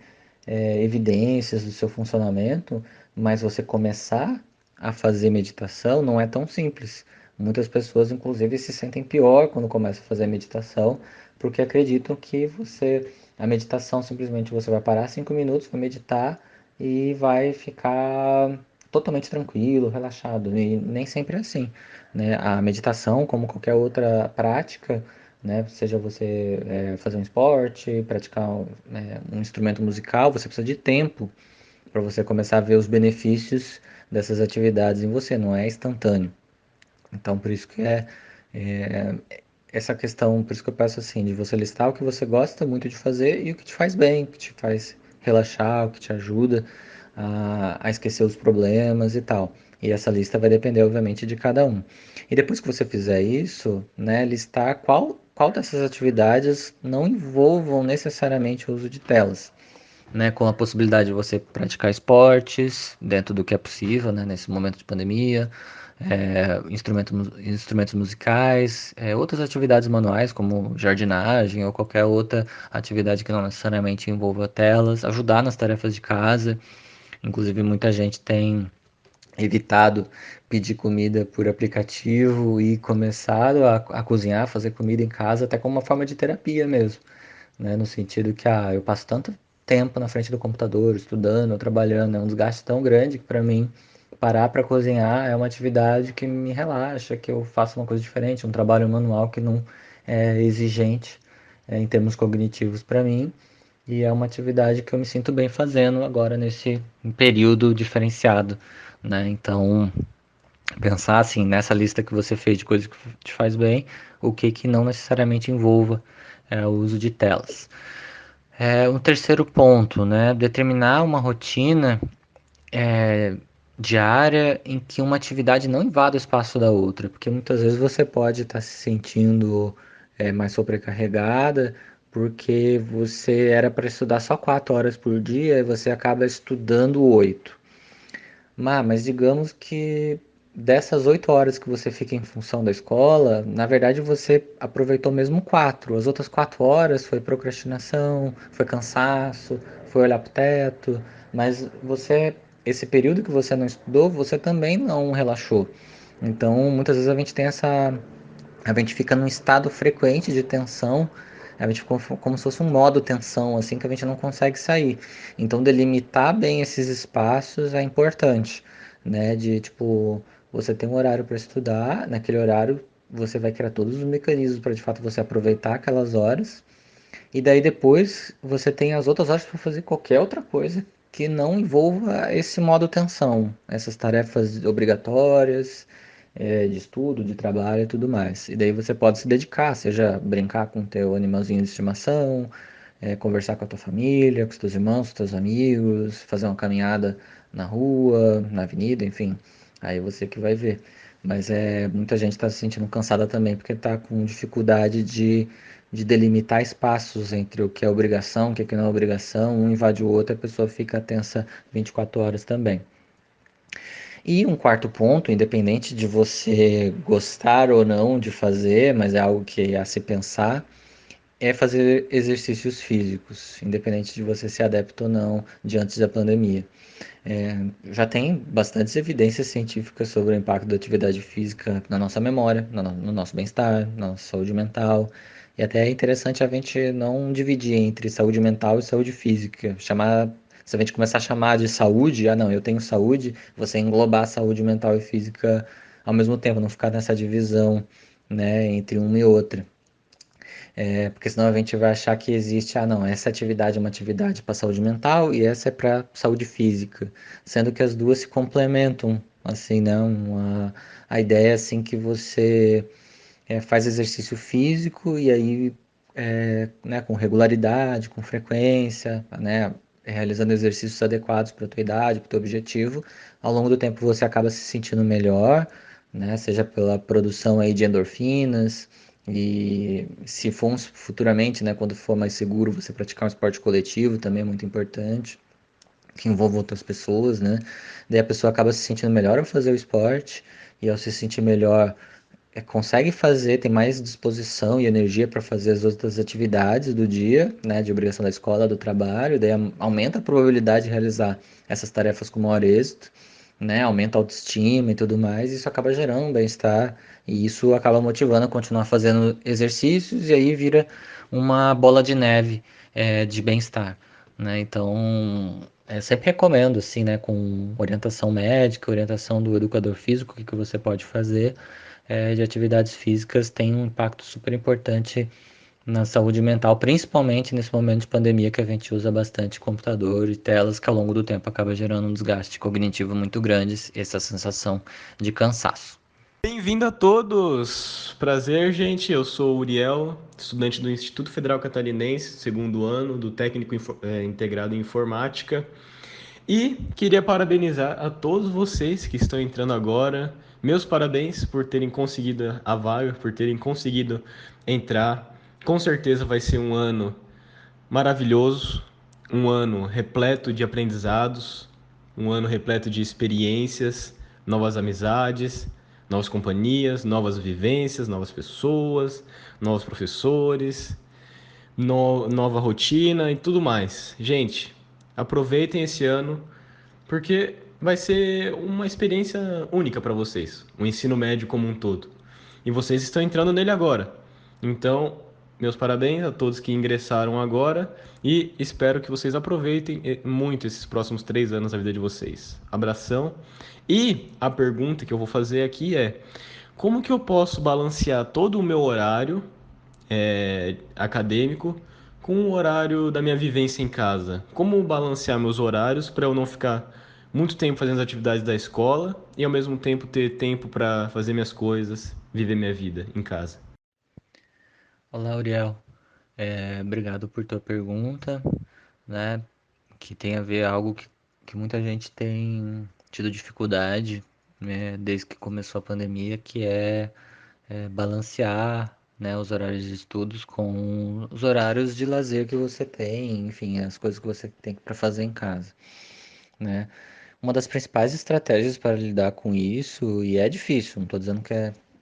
evidências do seu funcionamento, mas você começar a fazer meditação não é tão simples. Muitas pessoas, inclusive, se sentem pior quando começam a fazer meditação, porque acreditam que a meditação simplesmente você vai parar 5 minutos, vai meditar e vai ficar totalmente tranquilo, relaxado. E nem sempre é assim, né? A meditação, como qualquer outra prática, né? Seja você fazer um esporte, praticar um instrumento musical, você precisa de tempo para você começar a ver os benefícios dessas atividades em você, não é instantâneo. Então, por isso que é essa questão, por isso que eu peço assim, de você listar o que você gosta muito de fazer e o que te faz bem, o que te faz relaxar, o que te ajuda a esquecer os problemas e tal. E essa lista vai depender, obviamente, de cada um. E depois que você fizer isso, né, listar qual dessas atividades não envolvam necessariamente o uso de telas, né, com a possibilidade de você praticar esportes dentro do que é possível, né, nesse momento de pandemia, instrumentos musicais, outras atividades manuais como jardinagem ou qualquer outra atividade que não necessariamente envolva telas, ajudar nas tarefas de casa. Inclusive, muita gente tem evitado pedir comida por aplicativo e começado a cozinhar, fazer comida em casa, até como uma forma de terapia mesmo, né? No sentido que eu passo tanto tempo na frente do computador, estudando, ou trabalhando, é um desgaste tão grande que para mim parar para cozinhar é uma atividade que me relaxa, que eu faço uma coisa diferente, um trabalho manual que não é exigente em termos cognitivos para mim. E é uma atividade que eu me sinto bem fazendo agora nesse período diferenciado, né? Então, pensar assim, nessa lista que você fez de coisas que te faz bem, o que que não necessariamente envolva o uso de telas. Um terceiro ponto, né? Determinar uma rotina diária em que uma atividade não invada o espaço da outra, porque muitas vezes você pode estar se sentindo mais sobrecarregada, porque você era para estudar só 4 horas por dia e você acaba estudando 8. Mas digamos que dessas 8 horas que você fica em função da escola, na verdade você aproveitou mesmo 4. As outras 4 horas foi procrastinação, foi cansaço, foi olhar para o teto, mas esse período que você não estudou, você também não relaxou. Então, muitas vezes a gente fica num estado frequente de tensão, a gente fica como se fosse um modo tensão, assim, que a gente não consegue sair. Então, delimitar bem esses espaços é importante, né? De, tipo, você tem um horário para estudar, naquele horário você vai criar todos os mecanismos para, de fato, você aproveitar aquelas horas, e daí depois você tem as outras horas para fazer qualquer outra coisa que não envolva esse modo tensão, essas tarefas obrigatórias, de estudo, de trabalho e tudo mais. E daí você pode se dedicar, seja brincar com o teu animalzinho de estimação, conversar com a tua família, com os teus irmãos, com os teus amigos, fazer uma caminhada na rua, na avenida, enfim. Aí você que vai ver. Mas muita gente está se sentindo cansada também porque está com dificuldade de delimitar espaços entre o que é obrigação, o que não é obrigação, um invade o outro, a pessoa fica tensa 24 horas também. E um quarto ponto, independente de você gostar ou não de fazer, mas é algo que é a se pensar, é fazer exercícios físicos, independente de você ser adepto ou não diante da pandemia. Já tem bastantes evidências científicas sobre o impacto da atividade física na nossa memória, no nosso bem-estar, na nossa saúde mental. E até é interessante a gente não dividir entre saúde mental e saúde física. Se a gente começar a chamar de saúde, não, eu tenho saúde, você englobar a saúde mental e física ao mesmo tempo, não ficar nessa divisão, né, entre uma e outra. Porque senão a gente vai achar que existe, não, essa atividade é uma atividade para saúde mental e essa é para saúde física, sendo que as duas se complementam, assim, né? A ideia é assim que você faz exercício físico e aí, né, com regularidade, com frequência, né, realizando exercícios adequados para a tua idade, para o teu objetivo, ao longo do tempo você acaba se sentindo melhor, né? Seja pela produção aí de endorfinas e se for futuramente, né, quando for mais seguro, você praticar um esporte coletivo também é muito importante, que envolva outras pessoas, né? Daí a pessoa acaba se sentindo melhor ao fazer o esporte e ao se sentir melhor consegue fazer, tem mais disposição e energia para fazer as outras atividades do dia, né, de obrigação da escola, do trabalho, daí aumenta a probabilidade de realizar essas tarefas com maior êxito, né, aumenta a autoestima e tudo mais, e isso acaba gerando um bem-estar, e isso acaba motivando a continuar fazendo exercícios, e aí vira uma bola de neve de bem-estar, né, então sempre recomendo, assim, né, com orientação médica, orientação do educador físico, o que que você pode fazer, de atividades físicas tem um impacto super importante na saúde mental, principalmente nesse momento de pandemia que a gente usa bastante computador e telas, que ao longo do tempo acaba gerando um desgaste cognitivo muito grande, essa sensação de cansaço. Bem-vindo a todos! Prazer, gente. Eu sou o Uriel, estudante do Instituto Federal Catarinense, segundo ano, do técnico integrado em informática. E queria parabenizar a todos vocês que estão entrando agora. Meus parabéns por terem conseguido a vaga, por terem conseguido entrar. Com certeza vai ser um ano maravilhoso, um ano repleto de aprendizados, um ano repleto de experiências, novas amizades, novas companhias, novas vivências, novas pessoas, novos professores, nova rotina e tudo mais. Gente, aproveitem esse ano porque vai ser uma experiência única para vocês, o ensino médio como um todo. E vocês estão entrando nele agora. Então, meus parabéns a todos que ingressaram agora e espero que vocês aproveitem muito esses próximos 3 anos da vida de vocês. Abração. E a pergunta que eu vou fazer aqui é: como que eu posso balancear todo o meu horário acadêmico com o horário da minha vivência em casa? Como balancear meus horários para eu não ficar muito tempo fazendo as atividades da escola e ao mesmo tempo ter tempo para fazer minhas coisas, viver minha vida em casa? Olá, Uriel. Obrigado por tua pergunta, né? Que tem a ver algo que muita gente tem tido dificuldade, né, desde que começou a pandemia, que balancear, né, os horários de estudos com os horários de lazer que você tem, enfim, as coisas que você tem para fazer em casa, né? Uma das principais estratégias para lidar com isso, e é difícil, não estou dizendo que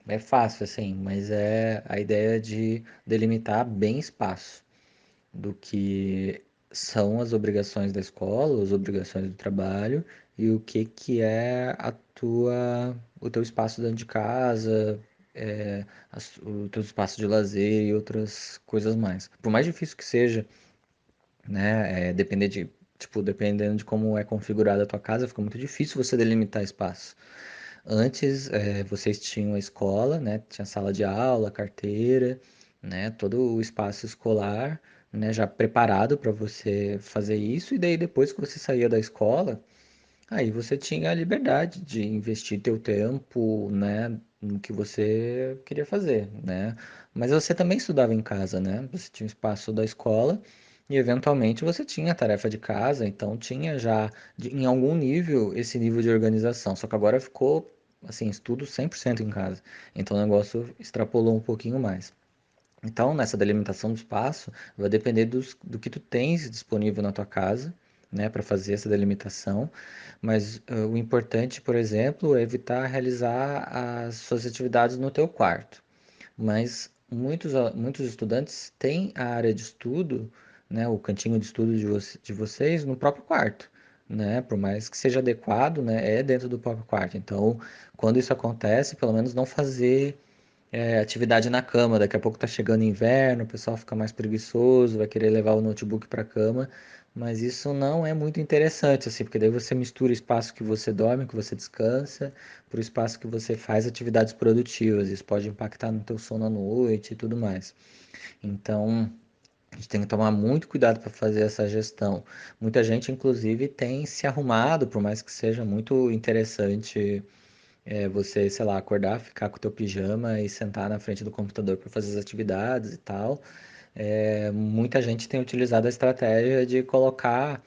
é fácil assim, mas é a ideia de delimitar bem espaço do que são as obrigações da escola, as obrigações do trabalho e o que é o teu espaço dentro de casa, o teu espaço de lazer e outras coisas mais. Por mais difícil que seja, né, dependendo de como é configurada a tua casa, fica muito difícil você delimitar espaço. Antes, vocês tinham a escola, né? Tinha sala de aula, carteira, né? Todo o espaço escolar, né? Já preparado para você fazer isso. E daí, depois que você saía da escola, aí você tinha a liberdade de investir teu tempo, né? No que você queria fazer, né? Mas você também estudava em casa, né? Você tinha o espaço da escola e, eventualmente, você tinha a tarefa de casa. Então, tinha já, em algum nível, esse nível de organização. Só que agora ficou assim, estudo 100% em casa. Então o negócio extrapolou um pouquinho mais. Então, nessa delimitação do espaço, vai depender do que tu tens disponível na tua casa, né, para fazer essa delimitação. Mas o importante, por exemplo, é evitar realizar as suas atividades no teu quarto. Mas muitos estudantes têm a área de estudo, né, o cantinho de estudo de vocês no próprio quarto, né, por mais que seja adequado, né, é dentro do próprio quarto. Então, quando isso acontece, pelo menos não fazer atividade na cama. Daqui a pouco tá chegando inverno, o pessoal fica mais preguiçoso, vai querer levar o notebook para a cama, mas isso não é muito interessante, assim, porque daí você mistura o espaço que você dorme, que você descansa, para o espaço que você faz atividades produtivas. Isso pode impactar no teu sono à noite e tudo mais. Então, a gente tem que tomar muito cuidado para fazer essa gestão. Muita gente, inclusive, tem se arrumado, por mais que seja muito interessante você, sei lá, acordar, ficar com o teu pijama e sentar na frente do computador para fazer as atividades e tal. Muita gente tem utilizado a estratégia de colocar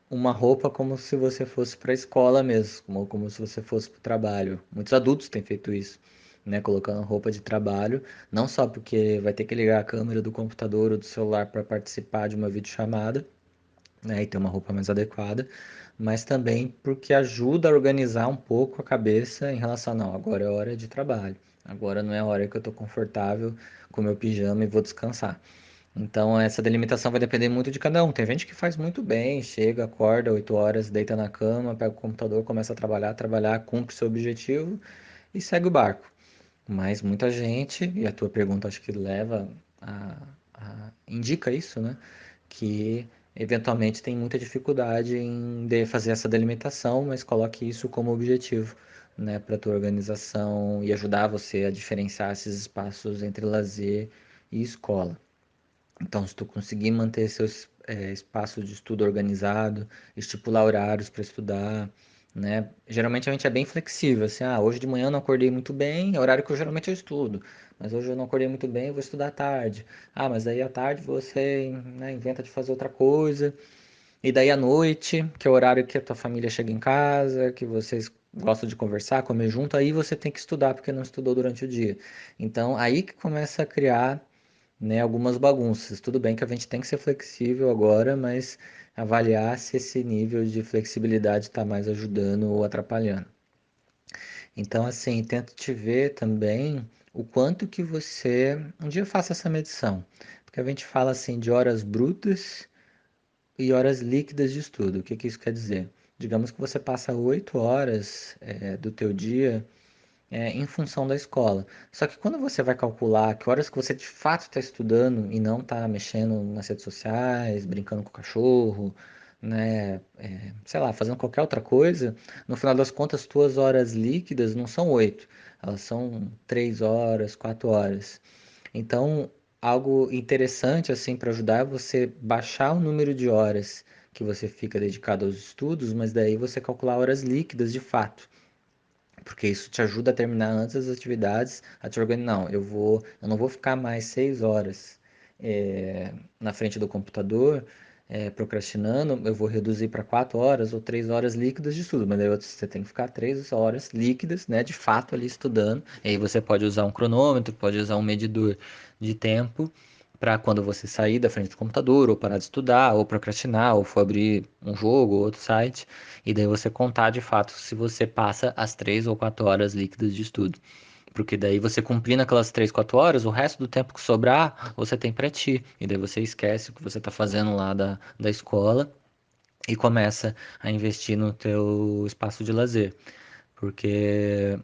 uma roupa como se você fosse para a escola mesmo, como se você fosse para o trabalho. Muitos adultos têm feito isso, né? Colocando roupa de trabalho, não só porque vai ter que ligar a câmera do computador ou do celular para participar de uma videochamada, né? E ter uma roupa mais adequada, mas também porque ajuda a organizar um pouco a cabeça em relação a, não, agora é hora de trabalho. Agora não é a hora que eu estou confortável com meu pijama e vou descansar. Então, essa delimitação vai depender muito de cada um. Tem gente que faz muito bem, chega, acorda 8 horas, deita na cama, pega o computador, começa a trabalhar, cumpre seu objetivo e segue o barco. Mas muita gente, e a tua pergunta acho que leva indica isso, né? Que eventualmente tem muita dificuldade em fazer essa delimitação, mas coloque isso como objetivo, né, para a tua organização e ajudar você a diferenciar esses espaços entre lazer e escola. Então, se tu conseguir manter seus espaço de estudo organizado, estipular horários para estudar, né? Geralmente a gente é bem flexível, assim, hoje de manhã eu não acordei muito bem, é o horário que eu geralmente eu estudo, mas hoje eu não acordei muito bem, eu vou estudar à tarde. Mas aí à tarde você, né, inventa de fazer outra coisa, e daí à noite, que é o horário que a tua família chega em casa, que vocês gostam de conversar, comer junto, aí você tem que estudar porque não estudou durante o dia. Então, aí que começa a criar, né, algumas bagunças. Tudo bem que a gente tem que ser flexível agora, mas avaliar se esse nível de flexibilidade está mais ajudando ou atrapalhando. Então, assim, tento te ver também o quanto que você um dia faça essa medição, porque a gente fala assim de horas brutas e horas líquidas de estudo. O que que isso quer dizer? Digamos que você passa 8 horas do teu dia em função da escola. Só que quando você vai calcular que horas que você de fato está estudando e não está mexendo nas redes sociais, brincando com o cachorro, né, sei lá, fazendo qualquer outra coisa, no final das contas, tuas horas líquidas não são 8, elas são 3 horas, 4 horas. Então, algo interessante assim para ajudar é você baixar o número de horas que você fica dedicado aos estudos, mas daí você calcular horas líquidas de fato, porque isso te ajuda a terminar antes das atividades, a te organizar. Não, eu não vou ficar mais 6 horas na frente do computador procrastinando, eu vou reduzir para 4 horas ou 3 horas líquidas de estudo, mas daí você tem que ficar 3 horas líquidas, né, de fato ali estudando. E aí você pode usar um cronômetro, pode usar um medidor de tempo para quando você sair da frente do computador, ou parar de estudar, ou procrastinar, ou for abrir um jogo ou outro site, e daí você contar de fato se você passa as 3 ou 4 horas líquidas de estudo. Porque daí você cumprindo aquelas 3, 4 horas, o resto do tempo que sobrar, você tem para ti. E daí você esquece o que você está fazendo lá da escola e começa a investir no teu espaço de lazer. Porque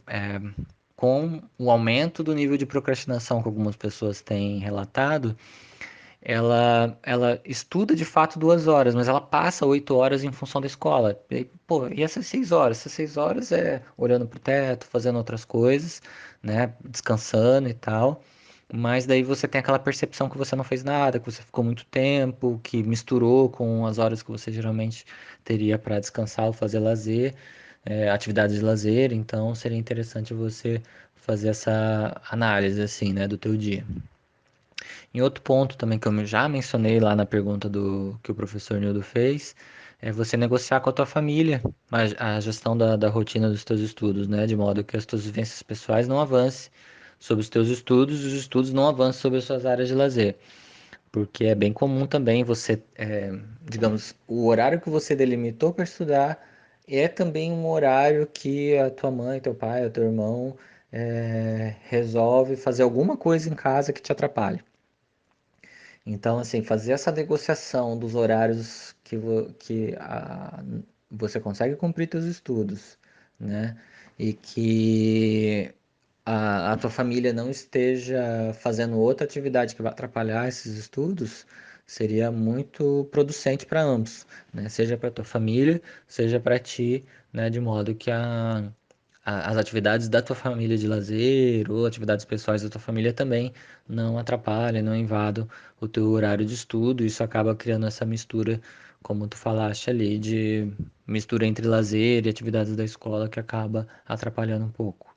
com o aumento do nível de procrastinação que algumas pessoas têm relatado, ela estuda de fato 2 horas, mas ela passa 8 horas em função da escola. E, pô, e essas 6 horas? Essas 6 horas é olhando pro teto, fazendo outras coisas, né? Descansando e tal. Mas daí você tem aquela percepção que você não fez nada, que você ficou muito tempo, que misturou com as horas que você geralmente teria para descansar ou fazer lazer, atividades de lazer. Então seria interessante você fazer essa análise assim, né, do teu dia. Em outro ponto também que eu já mencionei lá na pergunta do que o professor Nildo fez, é você negociar com a tua família a gestão da rotina dos teus estudos, né? De modo que as tuas vivências pessoais não avancem sobre os teus estudos e os estudos não avancem sobre as suas áreas de lazer. Porque é bem comum também você, digamos, o horário que você delimitou para estudar é também um horário que a tua mãe, teu pai, o teu irmão resolve fazer alguma coisa em casa que te atrapalhe. Então, assim, fazer essa negociação dos horários que você consegue cumprir seus estudos, né? E que a tua família não esteja fazendo outra atividade que vai atrapalhar esses estudos, seria muito producente para ambos, né? Seja para tua família, seja para ti, né? De modo que as atividades da tua família de lazer ou atividades pessoais da tua família também não atrapalhem, não invadam o teu horário de estudo. Isso acaba criando essa mistura, como tu falaste ali, de mistura entre lazer e atividades da escola que acaba atrapalhando um pouco.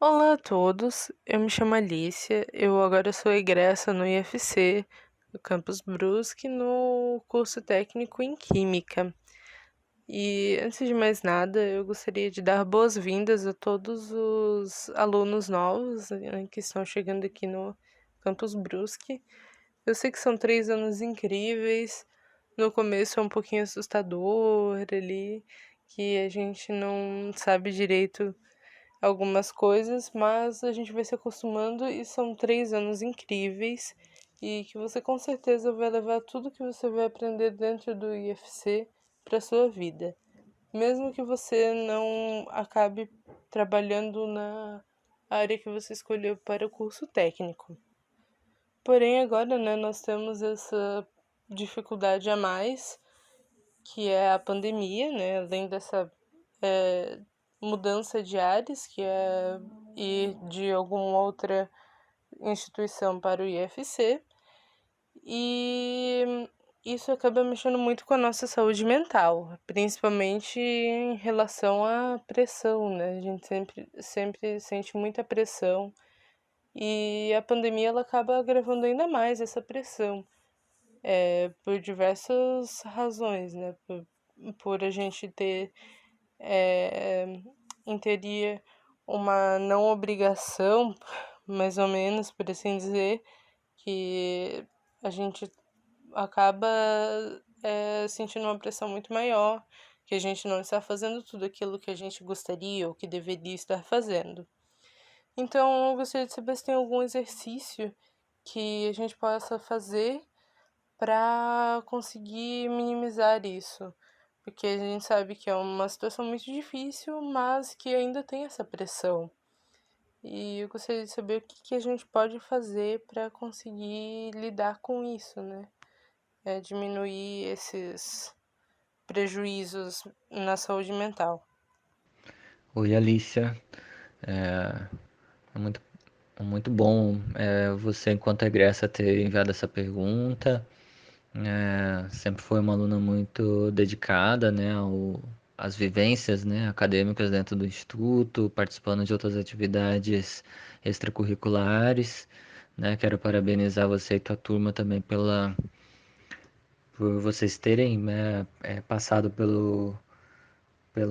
Olá a todos, eu me chamo Alicia, eu agora sou egressa no IFC do Campus Brusque, no curso técnico em Química. E antes de mais nada, eu gostaria de dar boas-vindas a todos os alunos novos, né, que estão chegando aqui no Campus Brusque. Eu sei que são 3 anos incríveis. No começo é um pouquinho assustador ali, que a gente não sabe direito algumas coisas, mas a gente vai se acostumando e são 3 anos incríveis e que você com certeza vai levar tudo que você vai aprender dentro do IFC para sua vida. Mesmo que você não acabe trabalhando na área que você escolheu para o curso técnico. Porém, agora, né, nós temos essa dificuldade a mais, que é a pandemia, né, além dessa mudança de áreas, que é ir de alguma outra instituição para o IFC, e isso acaba mexendo muito com a nossa saúde mental, principalmente em relação à pressão, né? A gente sempre sente muita pressão e a pandemia ela acaba agravando ainda mais essa pressão, por diversas razões, né? Por a gente ter, em teoria, uma não obrigação, mais ou menos, por assim dizer, que a gente acaba sentindo uma pressão muito maior, que a gente não está fazendo tudo aquilo que a gente gostaria ou que deveria estar fazendo. Então, eu gostaria de saber se tem algum exercício que a gente possa fazer para conseguir minimizar isso. Porque a gente sabe que é uma situação muito difícil, mas que ainda tem essa pressão. E eu gostaria de saber o que a gente pode fazer para conseguir lidar com isso, né? Diminuir esses prejuízos na saúde mental. Oi, Alicia. É muito, muito bom você, enquanto egressa, ter enviado essa pergunta. Sempre foi uma aluna muito dedicada, né, às vivências, né, acadêmicas dentro do instituto, participando de outras atividades extracurriculares, né. Quero parabenizar você e tua turma também por vocês terem, né, passado pelo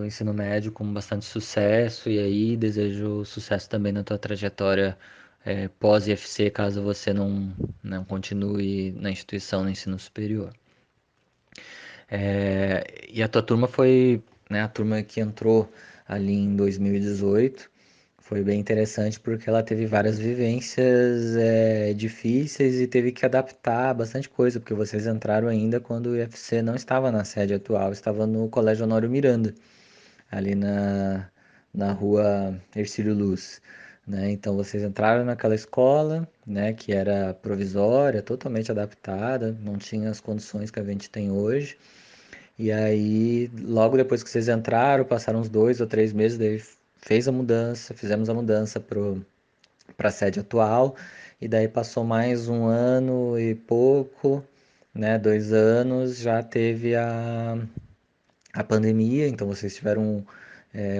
ensino médio com bastante sucesso, e aí desejo sucesso também na tua trajetória pós-IFC, caso você não continue na instituição no ensino superior. E a tua turma foi, né, a turma que entrou ali em 2018, foi bem interessante porque ela teve várias vivências difíceis e teve que adaptar bastante coisa, porque vocês entraram ainda quando o IFC não estava na sede atual, estava no Colégio Honório Miranda, ali na rua Hercílio Luz. Né? Então vocês entraram naquela escola, né, que era provisória, totalmente adaptada, não tinha as condições que a gente tem hoje. E aí, logo depois que vocês entraram, passaram uns 2 ou 3 meses, daí fizemos a mudança para a sede atual, e daí passou mais 1 ano e pouco, né, 2 anos, já teve a pandemia, então vocês tiveram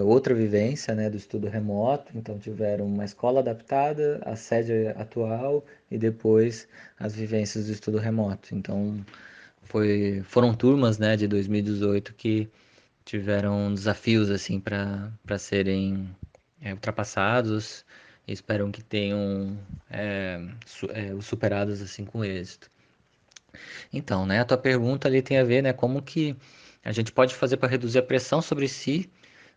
outra vivência, né, do estudo remoto, então tiveram uma escola adaptada, a sede atual e depois as vivências do estudo remoto. Então foram turmas, né, de 2018 que tiveram desafios assim para serem ultrapassados e espero que tenham os superados assim com êxito. Então, né, a tua pergunta ali tem a ver, né, como que a gente pode fazer para reduzir a pressão sobre si,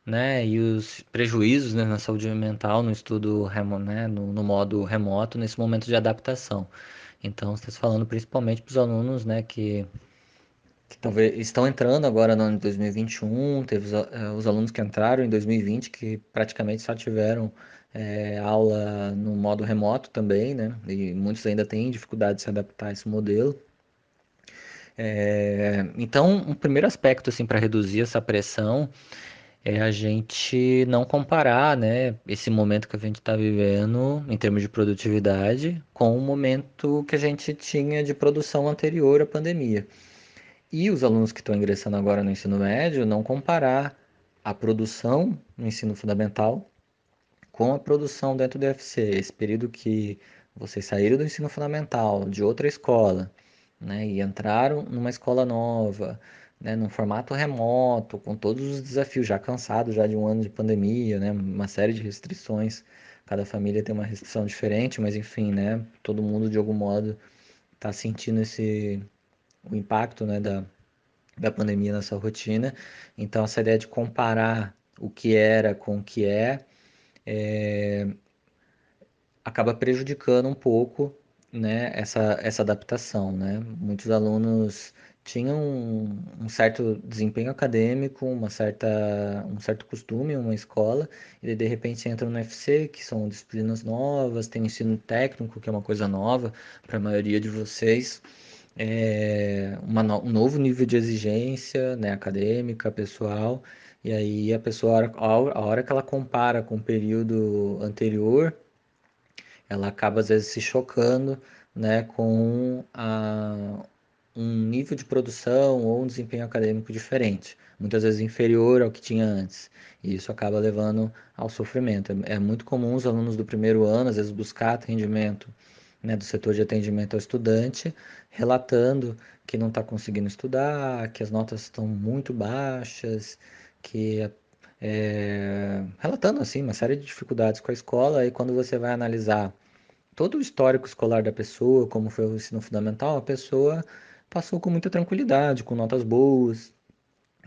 né, e os prejuízos, né, na saúde mental no estudo né, no modo remoto nesse momento de adaptação. Então, você está falando principalmente para os alunos, né, que talvez estão entrando agora no ano de 2021, teve os alunos que entraram em 2020 que praticamente só tiveram aula no modo remoto também, né? E muitos ainda têm dificuldade de se adaptar a esse modelo. Então, um primeiro aspecto assim para reduzir essa pressão é a gente não comparar, né, esse momento que a gente está vivendo em termos de produtividade com o momento que a gente tinha de produção anterior à pandemia. E os alunos que estão ingressando agora no ensino médio, não comparar a produção no ensino fundamental com a produção dentro do UFC. Esse período que vocês saíram do ensino fundamental, de outra escola, né? E entraram numa escola nova, né? Num formato remoto, com todos os desafios, já cansados já de um ano de pandemia, né? Uma série de restrições. Cada família tem uma restrição diferente, mas enfim, né? Todo mundo de algum modo está sentindo o impacto, né, da pandemia na sua rotina. Então, essa ideia de comparar o que era com o que acaba prejudicando um pouco, né, essa adaptação, né? Muitos alunos tinham um certo desempenho acadêmico, um certo costume em uma escola, e de repente entram no UFC, que são disciplinas novas, tem o ensino técnico, que é uma coisa nova para a maioria de vocês, um novo nível de exigência, né, acadêmica, pessoal, e aí a pessoa, a hora que ela compara com o período anterior, ela acaba às vezes se chocando, né, um nível de produção ou um desempenho acadêmico diferente, muitas vezes inferior ao que tinha antes. E isso acaba levando ao sofrimento. É muito comum os alunos do primeiro ano, às vezes, buscar atendimento, né, do setor de atendimento ao estudante, relatando que não está conseguindo estudar, que as notas estão muito baixas, que relatando assim uma série de dificuldades com a escola. E quando você vai analisar todo o histórico escolar da pessoa, como foi o ensino fundamental, a pessoa passou com muita tranquilidade, com notas boas,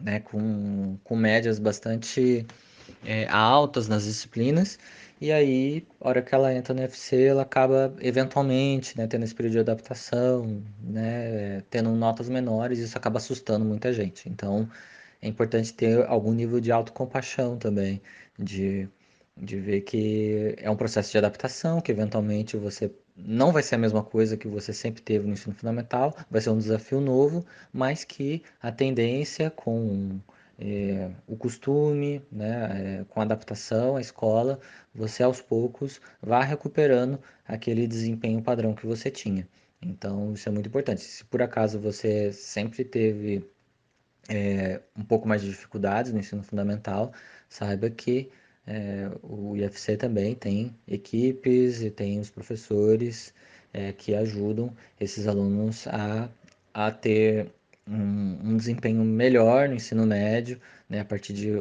né, com médias bastante altas nas disciplinas, e aí, a hora que ela entra no UFC, ela acaba eventualmente, né, tendo esse período de adaptação, né, tendo notas menores, e isso acaba assustando muita gente. Então, é importante ter algum nível de autocompaixão também, de, de ver que é um processo de adaptação, que eventualmente você não vai ser a mesma coisa que você sempre teve no ensino fundamental, vai ser um desafio novo, mas que a tendência com o costume, né, com a adaptação à escola, você aos poucos vai recuperando aquele desempenho padrão que você tinha. Então, isso é muito importante. Se por acaso você sempre teve um pouco mais de dificuldades no ensino fundamental, saiba que o IFC também tem equipes e tem os professores que ajudam esses alunos a ter um desempenho melhor no ensino médio, né, a partir de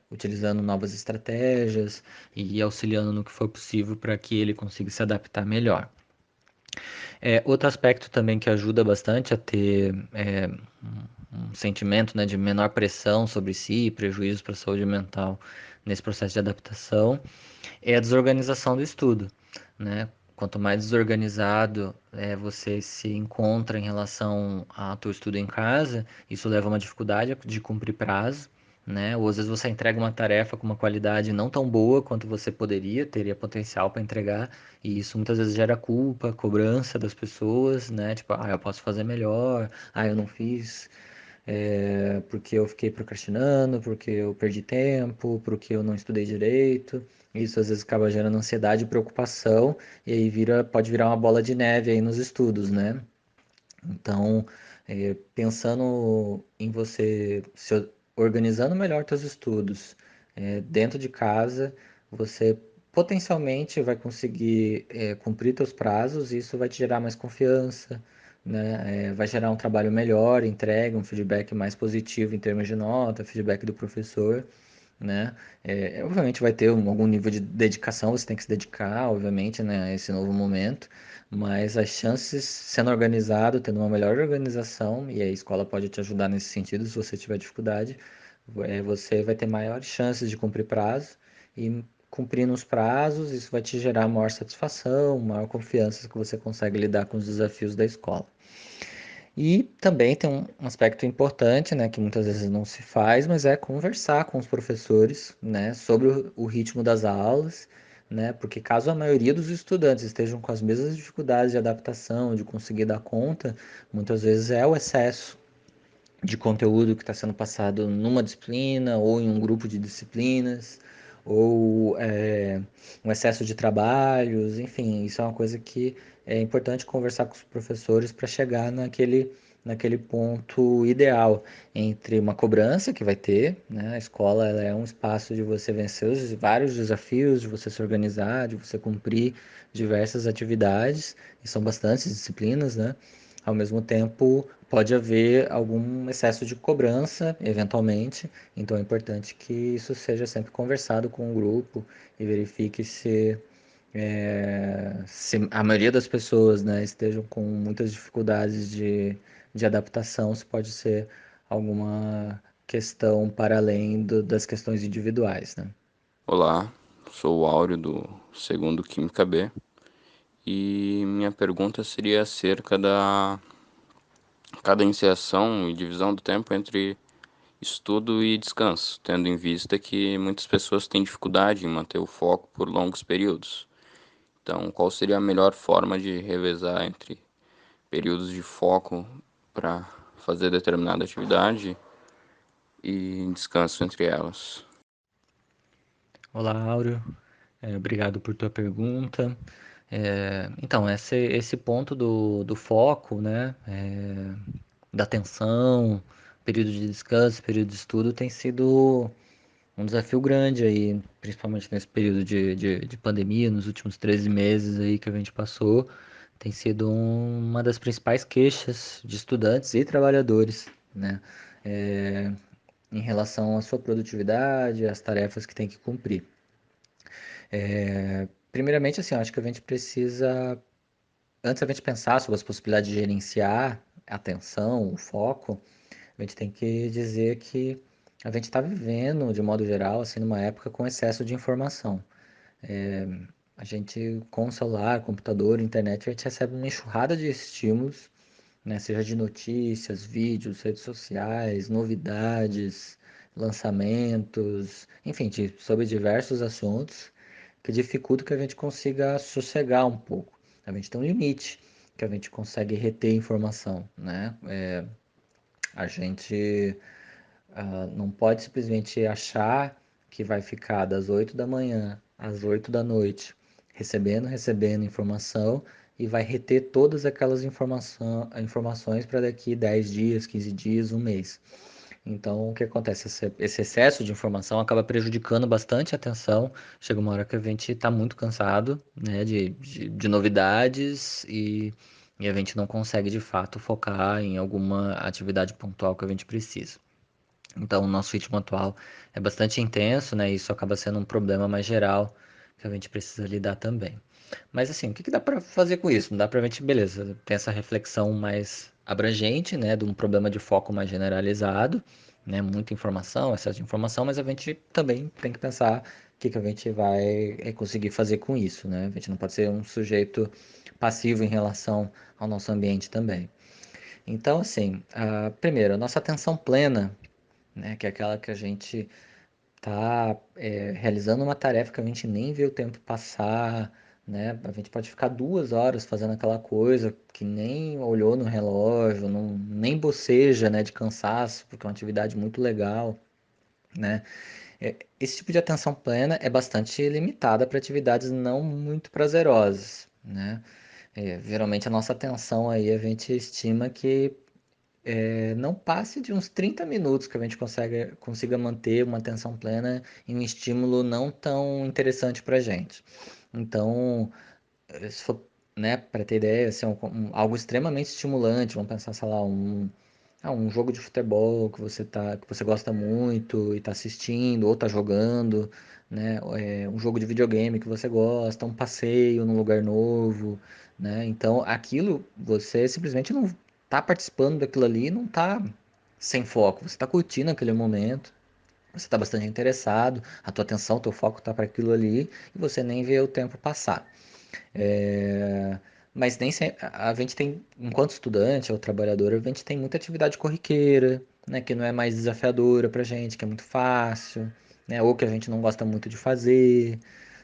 utilizando novas estratégias e auxiliando no que for possível para que ele consiga se adaptar melhor. Outro aspecto também que ajuda bastante a ter um sentimento, né, de menor pressão sobre si, prejuízos para a saúde mental nesse processo de adaptação, é a desorganização do estudo, né? Quanto mais desorganizado você se encontra em relação ao teu estudo em casa, isso leva a uma dificuldade de cumprir prazo, né? Ou às vezes você entrega uma tarefa com uma qualidade não tão boa quanto você poderia, teria potencial para entregar, e isso muitas vezes gera culpa, cobrança das pessoas, né? Tipo, eu posso fazer melhor, eu não fiz porque eu fiquei procrastinando, porque eu perdi tempo, porque eu não estudei direito. Isso às vezes acaba gerando ansiedade e preocupação, e aí pode virar uma bola de neve aí nos estudos, né? Então, pensando em você se organizando melhor seus estudos dentro de casa, você potencialmente vai conseguir cumprir seus prazos e isso vai te gerar mais confiança, né? Vai gerar um trabalho melhor, entrega, um feedback mais positivo em termos de nota, feedback do professor, né? Obviamente vai ter algum nível de dedicação, você tem que se dedicar, obviamente, né, a esse novo momento, mas as chances sendo organizado, tendo uma melhor organização, e a escola pode te ajudar nesse sentido, se você tiver dificuldade, você vai ter maiores chances de cumprir prazo, e cumprindo os prazos, isso vai te gerar maior satisfação, maior confiança que você consegue lidar com os desafios da escola. E também tem um aspecto importante, né, que muitas vezes não se faz, mas é conversar com os professores, né, sobre o ritmo das aulas, né, porque caso a maioria dos estudantes estejam com as mesmas dificuldades de adaptação, de conseguir dar conta, muitas vezes é o excesso de conteúdo que está sendo passado numa disciplina ou em um grupo de disciplinas, ou um excesso de trabalhos, enfim, isso é uma coisa que é importante conversar com os professores para chegar naquele ponto ideal entre uma cobrança que vai ter, né? A escola ela é um espaço de você vencer os vários desafios, de você se organizar, de você cumprir diversas atividades, e são bastantes disciplinas, né? Ao mesmo tempo, pode haver algum excesso de cobrança, eventualmente, então é importante que isso seja sempre conversado com o grupo e verifique se a maioria das pessoas, né, estejam com muitas dificuldades de adaptação, se pode ser alguma questão para além das questões individuais, né? Olá, sou o Áureo do segundo Química B e minha pergunta seria acerca da cadenciação e divisão do tempo entre estudo e descanso, tendo em vista que muitas pessoas têm dificuldade em manter o foco por longos períodos. Então, qual seria a melhor forma de revezar entre períodos de foco para fazer determinada atividade e descanso entre elas? Olá, Áureo. Obrigado por tua pergunta. Então, esse ponto do foco, né, da atenção, período de descanso, período de estudo, tem sido um desafio grande aí, principalmente nesse período de pandemia, nos últimos 13 meses aí que a gente passou, tem sido uma das principais queixas de estudantes e trabalhadores, né, em relação à sua produtividade, às tarefas que tem que cumprir. Primeiramente, assim, eu acho que a gente precisa, antes da gente pensar sobre as possibilidades de gerenciar a atenção, o foco, a gente tem que dizer que a gente está vivendo, de modo geral, assim, numa época com excesso de informação. A gente, com o celular, computador, internet, a gente recebe uma enxurrada de estímulos, né? Seja de notícias, vídeos, redes sociais, novidades, lançamentos, enfim, sobre diversos assuntos que dificulta que a gente consiga sossegar um pouco. A gente tem um limite que a gente consegue reter informação, né? A gente não pode simplesmente achar que vai ficar das 8 da manhã às 8 da noite recebendo informação e vai reter todas aquelas informações para daqui 10 dias, 15 dias, um mês. Então, o que acontece? Esse excesso de informação acaba prejudicando bastante a atenção. Chega uma hora que a gente está muito cansado, né, de novidades e a gente não consegue, de fato, focar em alguma atividade pontual que a gente precisa. Então, o nosso ritmo atual é bastante intenso, né? E isso acaba sendo um problema mais geral que a gente precisa lidar também. Mas assim, o que dá para fazer com isso? Não dá para a gente, beleza, ter essa reflexão mais abrangente, né, de um problema de foco mais generalizado, né, muita informação, excesso de informação, mas a gente também tem que pensar o que a gente vai conseguir fazer com isso, né? A gente não pode ser um sujeito passivo em relação ao nosso ambiente também. Então, assim, primeiro, a nossa atenção plena, né, que é aquela que a gente tá realizando uma tarefa que a gente nem vê o tempo passar, né? A gente pode ficar 2 horas fazendo aquela coisa que nem olhou no relógio, não, nem boceja, né, de cansaço, porque é uma atividade muito legal, né? Esse tipo de atenção plena é bastante limitada para atividades não muito prazerosas, né? Geralmente a nossa atenção aí a gente estima que não passe de uns 30 minutos que a gente consiga manter uma atenção plena em um estímulo não tão interessante para a gente. Então, se for, né, para ter ideia, se é algo extremamente estimulante, vamos pensar, sei lá, um jogo de futebol que você gosta muito e está assistindo ou está jogando, né, um jogo de videogame que você gosta, um passeio num lugar novo, né, então aquilo você simplesmente não está participando daquilo ali, não está sem foco, você está curtindo aquele momento, você está bastante interessado, a tua atenção, o teu foco está para aquilo ali e você nem vê o tempo passar. É, Mas nem sempre, a gente tem, enquanto estudante ou trabalhador, a gente tem muita atividade corriqueira, né, que não é mais desafiadora pra gente, que é muito fácil, né, ou que a gente não gosta muito de fazer,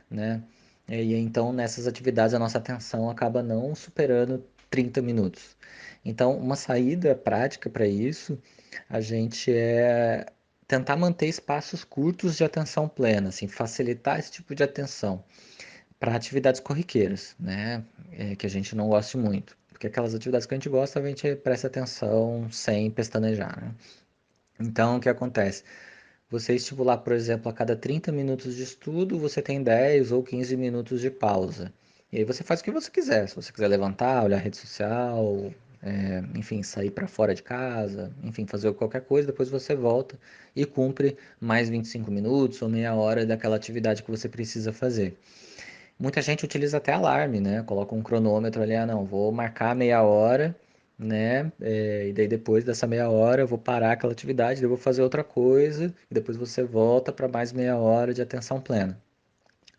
né? E então nessas atividades a nossa atenção acaba não superando 30 minutos. Então, uma saída prática para isso, a gente tentar manter espaços curtos de atenção plena, assim, facilitar esse tipo de atenção para atividades corriqueiras, né? Que a gente não goste muito. Porque aquelas atividades que a gente gosta, a gente presta atenção sem pestanejar, né? Então, o que acontece? Você estipular, por exemplo, a cada 30 minutos de estudo, você tem 10 ou 15 minutos de pausa. E aí você faz o que você quiser. Se você quiser levantar, olhar a rede social, enfim, sair para fora de casa, enfim, fazer qualquer coisa, depois você volta e cumpre mais 25 minutos ou meia hora daquela atividade que você precisa fazer. Muita gente utiliza até alarme, né? Coloca um cronômetro ali, não, vou marcar meia hora, né? E daí depois dessa meia hora eu vou parar aquela atividade, daí eu vou fazer outra coisa, e depois você volta para mais meia hora de atenção plena.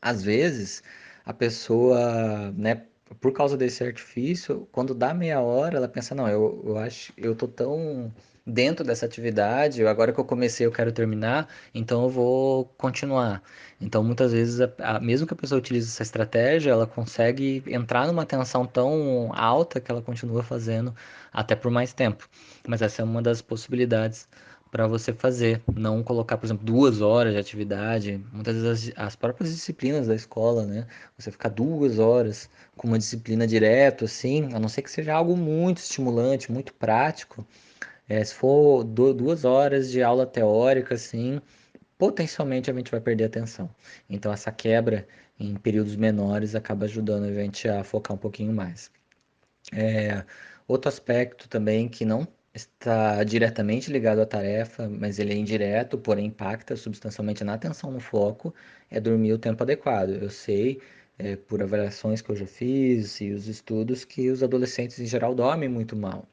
Às vezes, a pessoa, né, por causa desse artifício, quando dá meia hora, ela pensa, não, eu acho, eu tô tão dentro dessa atividade, agora que eu comecei eu quero terminar, então eu vou continuar. Então, muitas vezes, mesmo que a pessoa utilize essa estratégia, ela consegue entrar numa tensão tão alta que ela continua fazendo até por mais tempo. Mas essa é uma das possibilidades para você fazer, não colocar, por exemplo, 2 horas de atividade. Muitas vezes as próprias disciplinas da escola, né? Você ficar 2 horas com uma disciplina direto, assim, a não ser que seja algo muito estimulante, muito prático. Se for 2 horas de aula teórica, assim, potencialmente a gente vai perder a atenção. Então, essa quebra em períodos menores acaba ajudando a gente a focar um pouquinho mais. Outro aspecto também que não está diretamente ligado à tarefa, mas ele é indireto, porém impacta substancialmente na atenção no foco, é dormir o tempo adequado. Eu sei, por avaliações que eu já fiz e os estudos, que os adolescentes em geral dormem muito mal.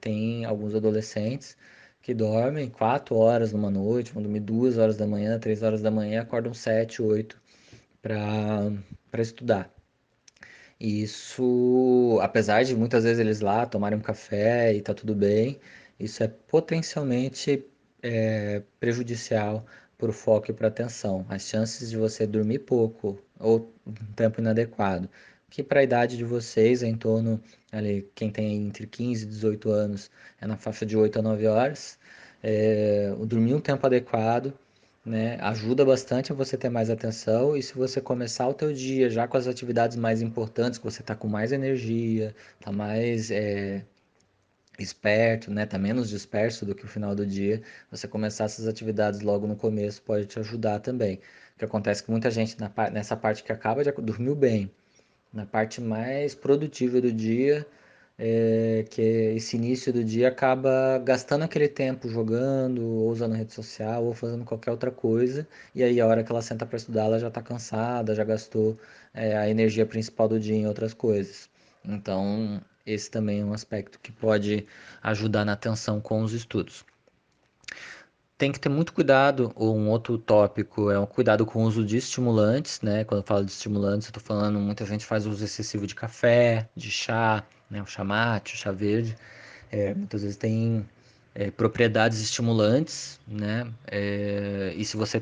Tem alguns adolescentes que dormem 4 horas numa noite, vão dormir 2 horas da manhã, 3 horas da manhã, acordam 7, 8 para estudar. E isso, apesar de muitas vezes eles lá tomarem um café e tá tudo bem, isso é potencialmente prejudicial para o foco e para a atenção. As chances de você dormir pouco ou um tempo inadequado, que para a idade de vocês é em torno, ali, quem tem entre 15 e 18 anos, é na faixa de 8 a 9 horas, o dormir um tempo adequado, né, ajuda bastante a você ter mais atenção. E se você começar o teu dia já com as atividades mais importantes, que você está com mais energia, está mais esperto, né, tá menos disperso do que o final do dia, você começar essas atividades logo no começo pode te ajudar também. O que acontece é que muita gente nessa parte que acaba de dormiu bem, na parte mais produtiva do dia, que é esse início do dia acaba gastando aquele tempo jogando, ou usando rede social, ou fazendo qualquer outra coisa, e aí a hora que ela senta para estudar, ela já está cansada, já gastou, a energia principal do dia em outras coisas. Então, esse também é um aspecto que pode ajudar na atenção com os estudos. Tem que ter muito cuidado, ou um outro tópico é o cuidado com o uso de estimulantes, né? Quando eu falo de estimulantes, eu tô falando, muita gente faz uso excessivo de café, de chá, né? O chá mate, o chá verde, muitas vezes tem propriedades estimulantes, né? E se você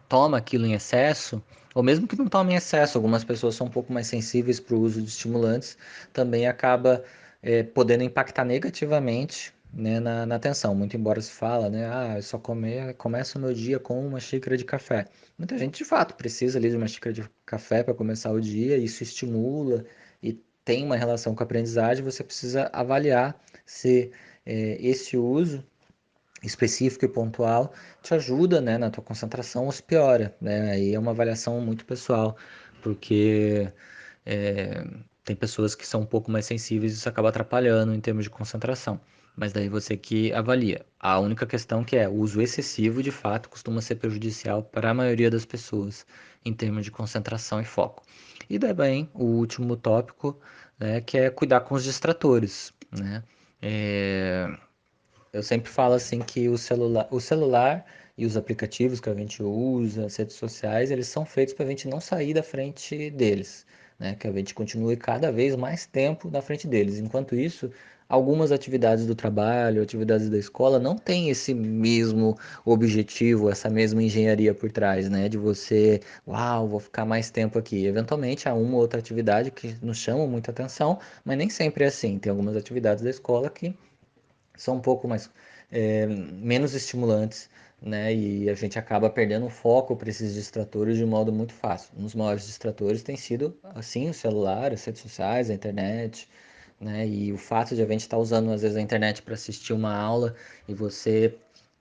toma aquilo em excesso, ou mesmo que não tome em excesso, algumas pessoas são um pouco mais sensíveis para o uso de estimulantes, também acaba podendo impactar negativamente, né, na atenção. Muito embora se fala, né? Eu só começo o meu dia com uma xícara de café. Muita gente, de fato, precisa ali de uma xícara de café para começar o dia, isso estimula e tem uma relação com a aprendizagem. Você precisa avaliar se esse uso específico e pontual te ajuda, né, na tua concentração ou se piora, né? Aí é uma avaliação muito pessoal, porque é, tem pessoas que são um pouco mais sensíveis e isso acaba atrapalhando em termos de concentração. Mas daí você que avalia. A única questão que é o uso excessivo, de fato, costuma ser prejudicial para a maioria das pessoas em termos de concentração e foco. E daí bem, o último tópico, né, que é cuidar com os distratores, né? É, eu sempre falo assim que o celular e os aplicativos que a gente usa, as redes sociais, eles são feitos para a gente não sair da frente deles, né? Que a gente continue cada vez mais tempo na frente deles. Enquanto isso, algumas atividades do trabalho, atividades da escola não têm esse mesmo objetivo, essa mesma engenharia por trás, né? De você, uau, vou ficar mais tempo aqui. Eventualmente há uma ou outra atividade que nos chama muita atenção, mas nem sempre é assim. Tem algumas atividades da escola que são um pouco mais menos estimulantes, né? E a gente acaba perdendo o foco para esses distratores de modo muito fácil. Um dos maiores distratores tem sido, assim, o celular, as redes sociais, a internet, né? E o fato de a gente estar usando, às vezes, a internet para assistir uma aula e você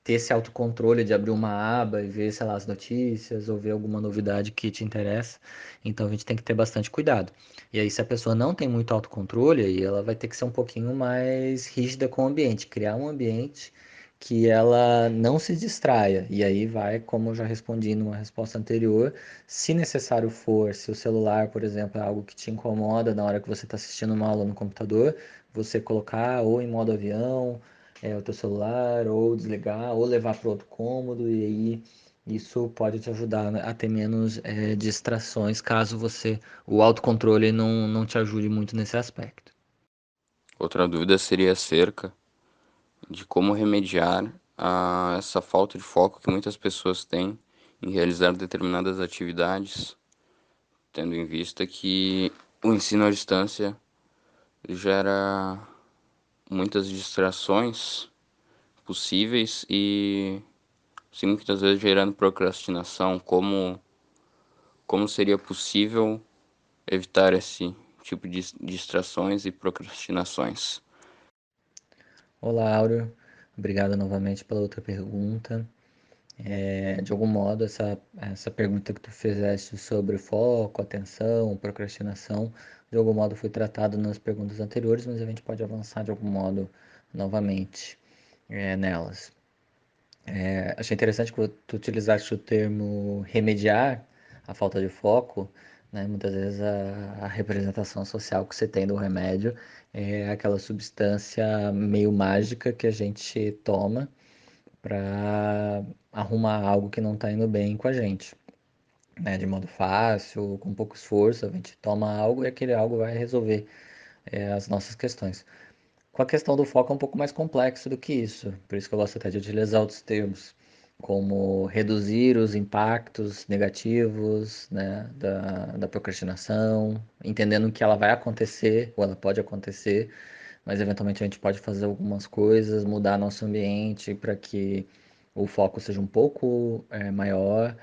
ter esse autocontrole de abrir uma aba e ver, sei lá, as notícias ou ver alguma novidade que te interessa. Então a gente tem que ter bastante cuidado. E aí, se a pessoa não tem muito autocontrole, aí ela vai ter que ser um pouquinho mais rígida com o ambiente, criar um ambiente que ela não se distraia. E aí vai, como eu já respondi numa resposta anterior, se necessário for, se o celular, por exemplo, é algo que te incomoda na hora que você está assistindo uma aula no computador, você colocar ou em modo avião, o teu celular, ou desligar, ou levar para outro cômodo, e aí isso pode te ajudar, né, a ter menos distrações, caso o autocontrole não te ajude muito nesse aspecto. Outra dúvida seria acerca de como remediar a essa falta de foco que muitas pessoas têm em realizar determinadas atividades, tendo em vista que o ensino à distância gera muitas distrações possíveis e sim, muitas vezes gerando procrastinação. Como seria possível evitar esse tipo de distrações e procrastinações? Olá, Áureo. Obrigado novamente pela outra pergunta. De algum modo, essa pergunta que tu fizeste sobre foco, atenção, procrastinação, de algum modo foi tratado nas perguntas anteriores, mas a gente pode avançar de algum modo novamente nelas. Achei interessante que tu utilizaste o termo remediar a falta de foco, né? Muitas vezes a representação social que você tem do remédio é aquela substância meio mágica que a gente toma para arrumar algo que não está indo bem com a gente, né? De modo fácil, com pouco esforço, a gente toma algo e aquele algo vai resolver as nossas questões. Com a questão do foco é um pouco mais complexo do que isso, por isso que eu gosto até de utilizar outros termos, como reduzir os impactos negativos, né, da procrastinação, entendendo que ela vai acontecer, ou ela pode acontecer, mas eventualmente a gente pode fazer algumas coisas, mudar nosso ambiente para que o foco seja um pouco maior,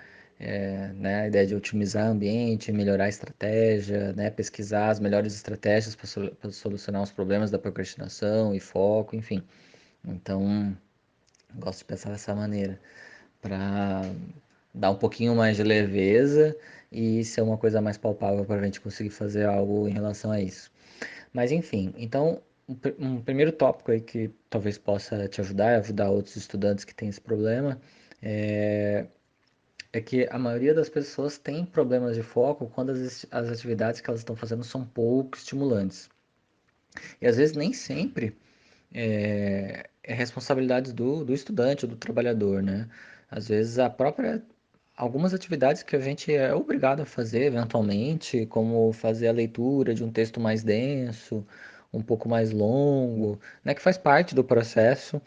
né, a ideia de otimizar o ambiente, melhorar a estratégia, né, pesquisar as melhores estratégias para solucionar os problemas da procrastinação e foco, enfim. Então, gosto de pensar dessa maneira, para dar um pouquinho mais de leveza e ser uma coisa mais palpável para a gente conseguir fazer algo em relação a isso. Mas enfim, então um primeiro tópico aí que talvez possa te ajudar, ajudar outros estudantes que têm esse problema, é, é que a maioria das pessoas tem problemas de foco quando as atividades que elas estão fazendo são pouco estimulantes. E às vezes nem sempre é responsabilidade do estudante ou do trabalhador, né? Às vezes algumas atividades que a gente é obrigado a fazer eventualmente, como fazer a leitura de um texto mais denso, um pouco mais longo, né, que faz parte do processo,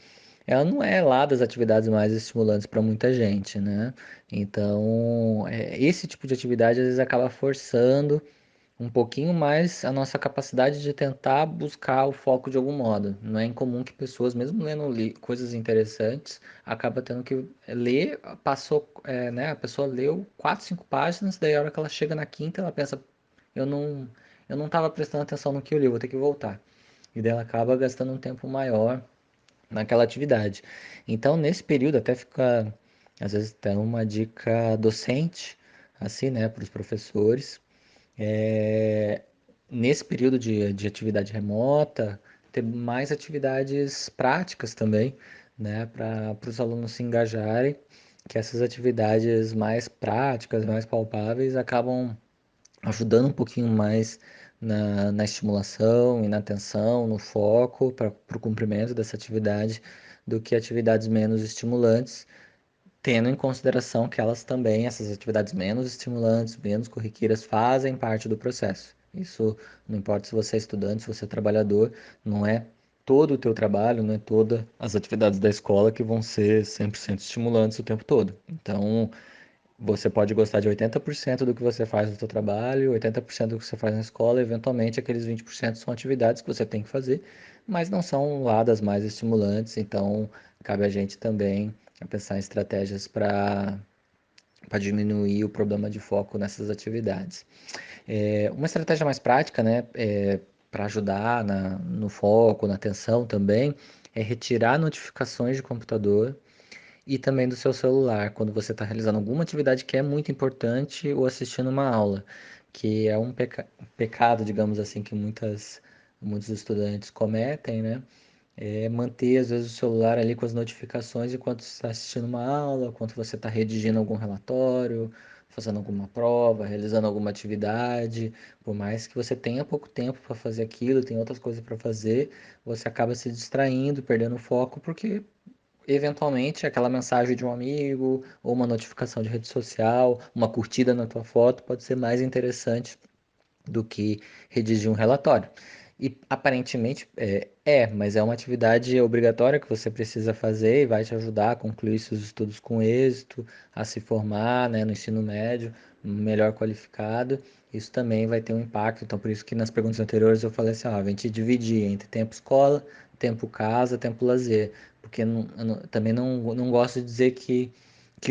ela não é lá das atividades mais estimulantes para muita gente, né? Então, esse tipo de atividade às vezes acaba forçando um pouquinho mais a nossa capacidade de tentar buscar o foco de algum modo. Não é incomum que pessoas, mesmo lendo coisas interessantes, acaba tendo que ler, passou, né, a pessoa leu 4, 5 páginas, daí a hora que ela chega na quinta, ela pensa, eu não, eu não estava prestando atenção no que eu li, vou ter que voltar. E daí ela acaba gastando um tempo maior naquela atividade. Então, nesse período, até fica, às vezes, até uma dica docente, assim, né, para os professores, é, nesse período de atividade remota, ter mais atividades práticas também, né, para os alunos se engajarem, que essas atividades mais práticas, mais palpáveis, acabam ajudando um pouquinho mais na estimulação e na atenção, no foco para o cumprimento dessa atividade, do que atividades menos estimulantes, tendo em consideração que elas também, essas atividades menos estimulantes, menos corriqueiras, fazem parte do processo. Isso não importa se você é estudante, se você é trabalhador, não é todo o teu trabalho, não é todas as atividades da escola que vão ser 100% estimulantes o tempo todo. Então, você pode gostar de 80% do que você faz no seu trabalho, 80% do que você faz na escola, eventualmente aqueles 20% são atividades que você tem que fazer, mas não são lá das mais estimulantes, então cabe a gente também a pensar em estratégias para diminuir o problema de foco nessas atividades. Uma estratégia mais prática, né, para ajudar no foco, na atenção também, é retirar notificações de computador e também do seu celular, quando você está realizando alguma atividade que é muito importante ou assistindo uma aula, que é um pecado, digamos assim, que muitos estudantes cometem, né? É manter, às vezes, o celular ali com as notificações enquanto você está assistindo uma aula, enquanto você está redigindo algum relatório, fazendo alguma prova, realizando alguma atividade. Por mais que você tenha pouco tempo para fazer aquilo, tem outras coisas para fazer, você acaba se distraindo, perdendo o foco, porque eventualmente aquela mensagem de um amigo, ou uma notificação de rede social, uma curtida na tua foto pode ser mais interessante do que redigir um relatório. E aparentemente mas é uma atividade obrigatória que você precisa fazer e vai te ajudar a concluir seus estudos com êxito, a se formar, né, no ensino médio, melhor qualificado. Isso também vai ter um impacto. Então, por isso que nas perguntas anteriores eu falei assim, ó, a gente dividir entre tempo escola, tempo casa, tempo lazer. Porque também não gosto de dizer que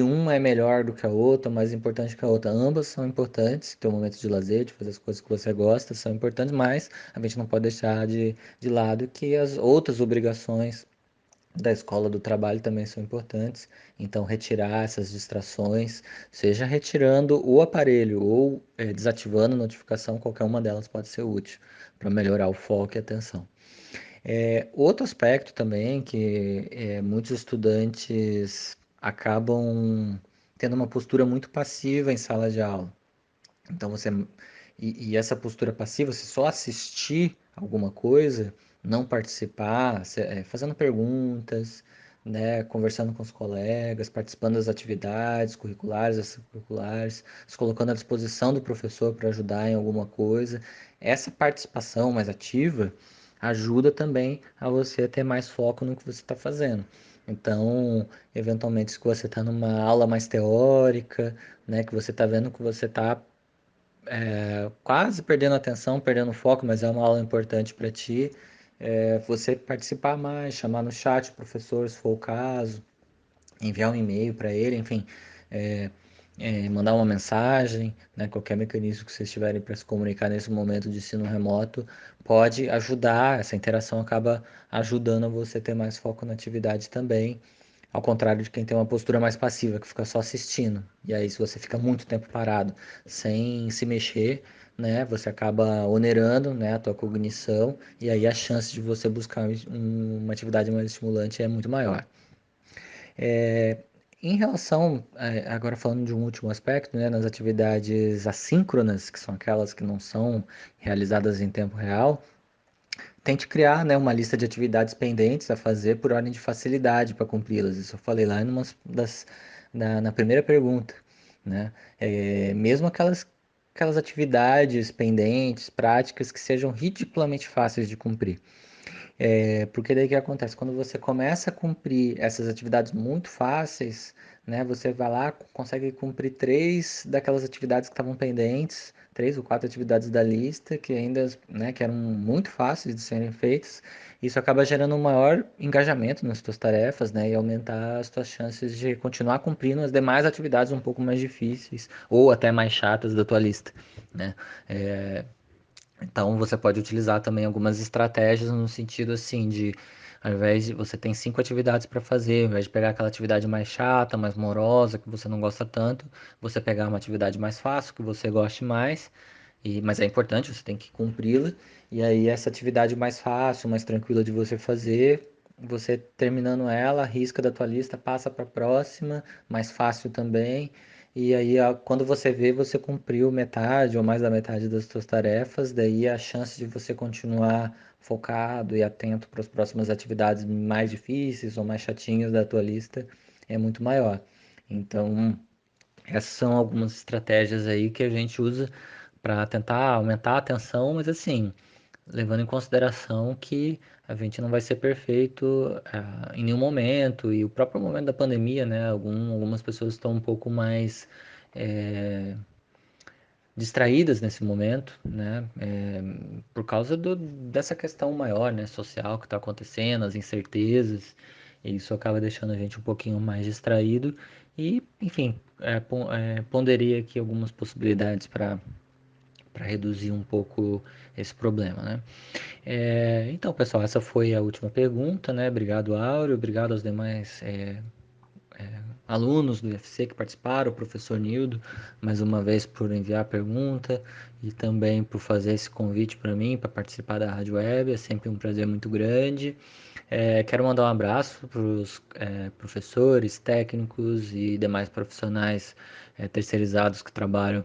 uma é melhor do que a outra, mais importante que a outra. Ambas são importantes, ter um momento de lazer, de fazer as coisas que você gosta, são importantes, mas a gente não pode deixar de lado que as outras obrigações da escola, do trabalho também são importantes. Então, retirar essas distrações, seja retirando o aparelho ou desativando a notificação, qualquer uma delas pode ser útil para melhorar o foco e a atenção. Outro aspecto também que muitos estudantes acabam tendo uma postura muito passiva em sala de aula. Então e essa postura passiva, você só assistir alguma coisa, não participar, fazendo perguntas, né, conversando com os colegas, participando das atividades curriculares, extracurriculares, se colocando à disposição do professor para ajudar em alguma coisa. Essa participação mais ativa ajuda também a você ter mais foco no que você está fazendo. Então, eventualmente, se você está numa aula mais teórica, né, que você está vendo que você está quase perdendo atenção, perdendo foco, mas é uma aula importante para ti. Você participar mais, chamar no chat o professor, se for o caso, enviar um e-mail para ele, enfim, é, mandar uma mensagem, né, qualquer mecanismo que vocês tiverem para se comunicar nesse momento de ensino remoto pode ajudar, essa interação acaba ajudando a você ter mais foco na atividade também. Ao contrário de quem tem uma postura mais passiva, que fica só assistindo. E aí, se você fica muito tempo parado, sem se mexer, né, você acaba onerando, né, a tua cognição, e aí a chance de você buscar uma atividade mais estimulante é muito maior. Em relação, agora falando de um último aspecto, né, nas atividades assíncronas, que são aquelas que não são realizadas em tempo real, tente criar, né, uma lista de atividades pendentes a fazer por ordem de facilidade para cumpri-las. Isso eu falei lá na primeira pergunta, né? Mesmo aquelas atividades pendentes, práticas que sejam ridiculamente fáceis de cumprir. Porque daí o que acontece? Quando você começa a cumprir essas atividades muito fáceis, né, você vai lá, consegue cumprir três daquelas atividades que estavam pendentes, três ou quatro atividades da lista que ainda, né, que eram muito fáceis de serem feitas. Isso acaba gerando um maior engajamento nas suas tarefas, né, e aumentar as suas chances de continuar cumprindo as demais atividades um pouco mais difíceis ou até mais chatas da tua lista, né? Então você pode utilizar também algumas estratégias no sentido assim de, ao invés de você tem cinco atividades para fazer, ao invés de pegar aquela atividade mais chata, mais morosa, que você não gosta tanto, você pegar uma atividade mais fácil, que você goste mais, mas é importante, você tem que cumpri-la, e aí essa atividade mais fácil, mais tranquila de você fazer, você terminando ela, risca da tua lista, passa para a próxima, mais fácil também. E aí, quando você vê, você cumpriu metade ou mais da metade das suas tarefas, daí a chance de você continuar focado e atento para as próximas atividades mais difíceis ou mais chatinhas da tua lista é muito maior. Então, essas são algumas estratégias aí que a gente usa para tentar aumentar a atenção, mas assim, levando em consideração que a gente não vai ser perfeito em nenhum momento, e o próprio momento da pandemia, né? Algumas pessoas estão um pouco mais eh, distraídas nesse momento, né? Por causa dessa questão maior, né? Social que está acontecendo, as incertezas, e isso acaba deixando a gente um pouquinho mais distraído. E, enfim, ponderei aqui algumas possibilidades para reduzir um pouco esse problema, né? Então, pessoal, essa foi a última pergunta, né? Obrigado, Áureo, obrigado aos demais alunos do IFC que participaram, o professor Nildo, mais uma vez por enviar a pergunta e também por fazer esse convite para mim para participar da Rádio Web. É sempre um prazer muito grande. Quero mandar um abraço para os professores, técnicos e demais profissionais terceirizados que trabalham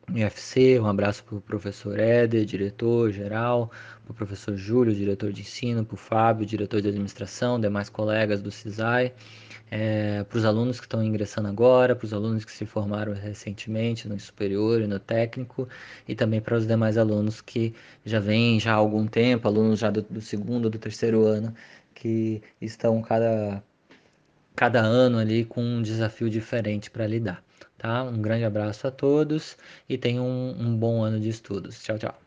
no IFC. Um abraço para o professor Éder, diretor-geral, para o professor Júlio, diretor de ensino, para o Fábio, diretor de administração, demais colegas do CISAI, para os alunos que estão ingressando agora, para os alunos que se formaram recentemente no superior e no técnico, e também para os demais alunos que já vêm já há algum tempo, alunos já do segundo, do terceiro ano, que estão cada ano ali com um desafio diferente para lidar, tá? Um grande abraço a todos e tenham um bom ano de estudos. Tchau, tchau.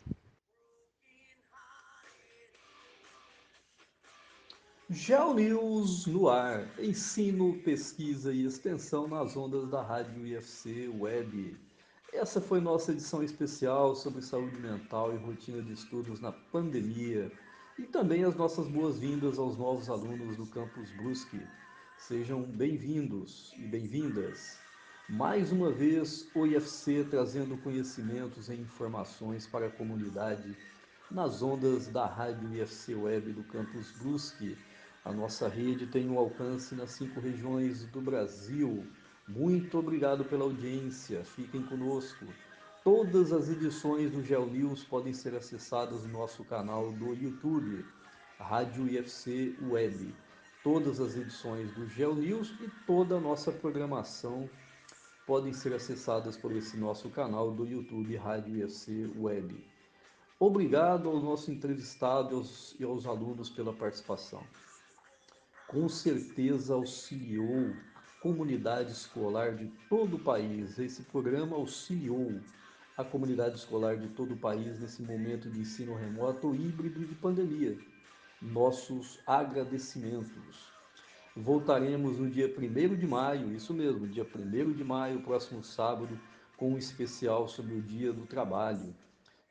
GeoNews no ar, ensino, pesquisa e extensão nas ondas da Rádio IFC Web. Essa foi nossa edição especial sobre saúde mental e rotina de estudos na pandemia. E também as nossas boas-vindas aos novos alunos do Campus Brusque. Sejam bem-vindos e bem-vindas. Mais uma vez, o IFC trazendo conhecimentos e informações para a comunidade nas ondas da Rádio IFC Web do Campus Brusque. A nossa rede tem um alcance nas 5 regiões do Brasil. Muito obrigado pela audiência. Fiquem conosco. Todas as edições do GeoNews podem ser acessadas no nosso canal do YouTube, Rádio IFC Web. Todas as edições do GeoNews e toda a nossa programação podem ser acessadas por esse nosso canal do YouTube, Rádio IFC Web. Obrigado ao nosso entrevistado e aos alunos pela participação. Com certeza auxiliou a comunidade escolar de todo o país. Esse programa auxiliou a comunidade escolar de todo o país nesse momento de ensino remoto híbrido e de pandemia. Nossos agradecimentos. Voltaremos no dia 1º de maio, isso mesmo, dia 1º de maio, próximo sábado, com um especial sobre o Dia do Trabalho,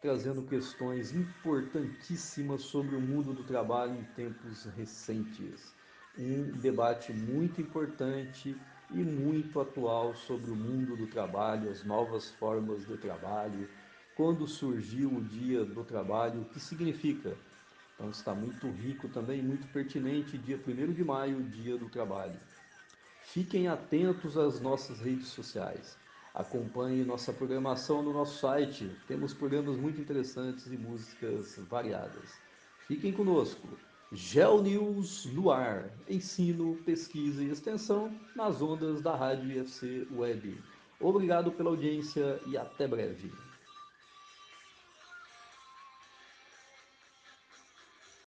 trazendo questões importantíssimas sobre o mundo do trabalho em tempos recentes. Um debate muito importante e muito atual sobre o mundo do trabalho, as novas formas de trabalho, quando surgiu o Dia do Trabalho, o que significa. Então está muito rico também, muito pertinente, dia 1º de maio, Dia do Trabalho. Fiquem atentos às nossas redes sociais. Acompanhe nossa programação no nosso site. Temos programas muito interessantes e músicas variadas. Fiquem conosco. GeoNews no ar. Ensino, pesquisa e extensão nas ondas da Rádio IFC Web. Obrigado pela audiência e até breve.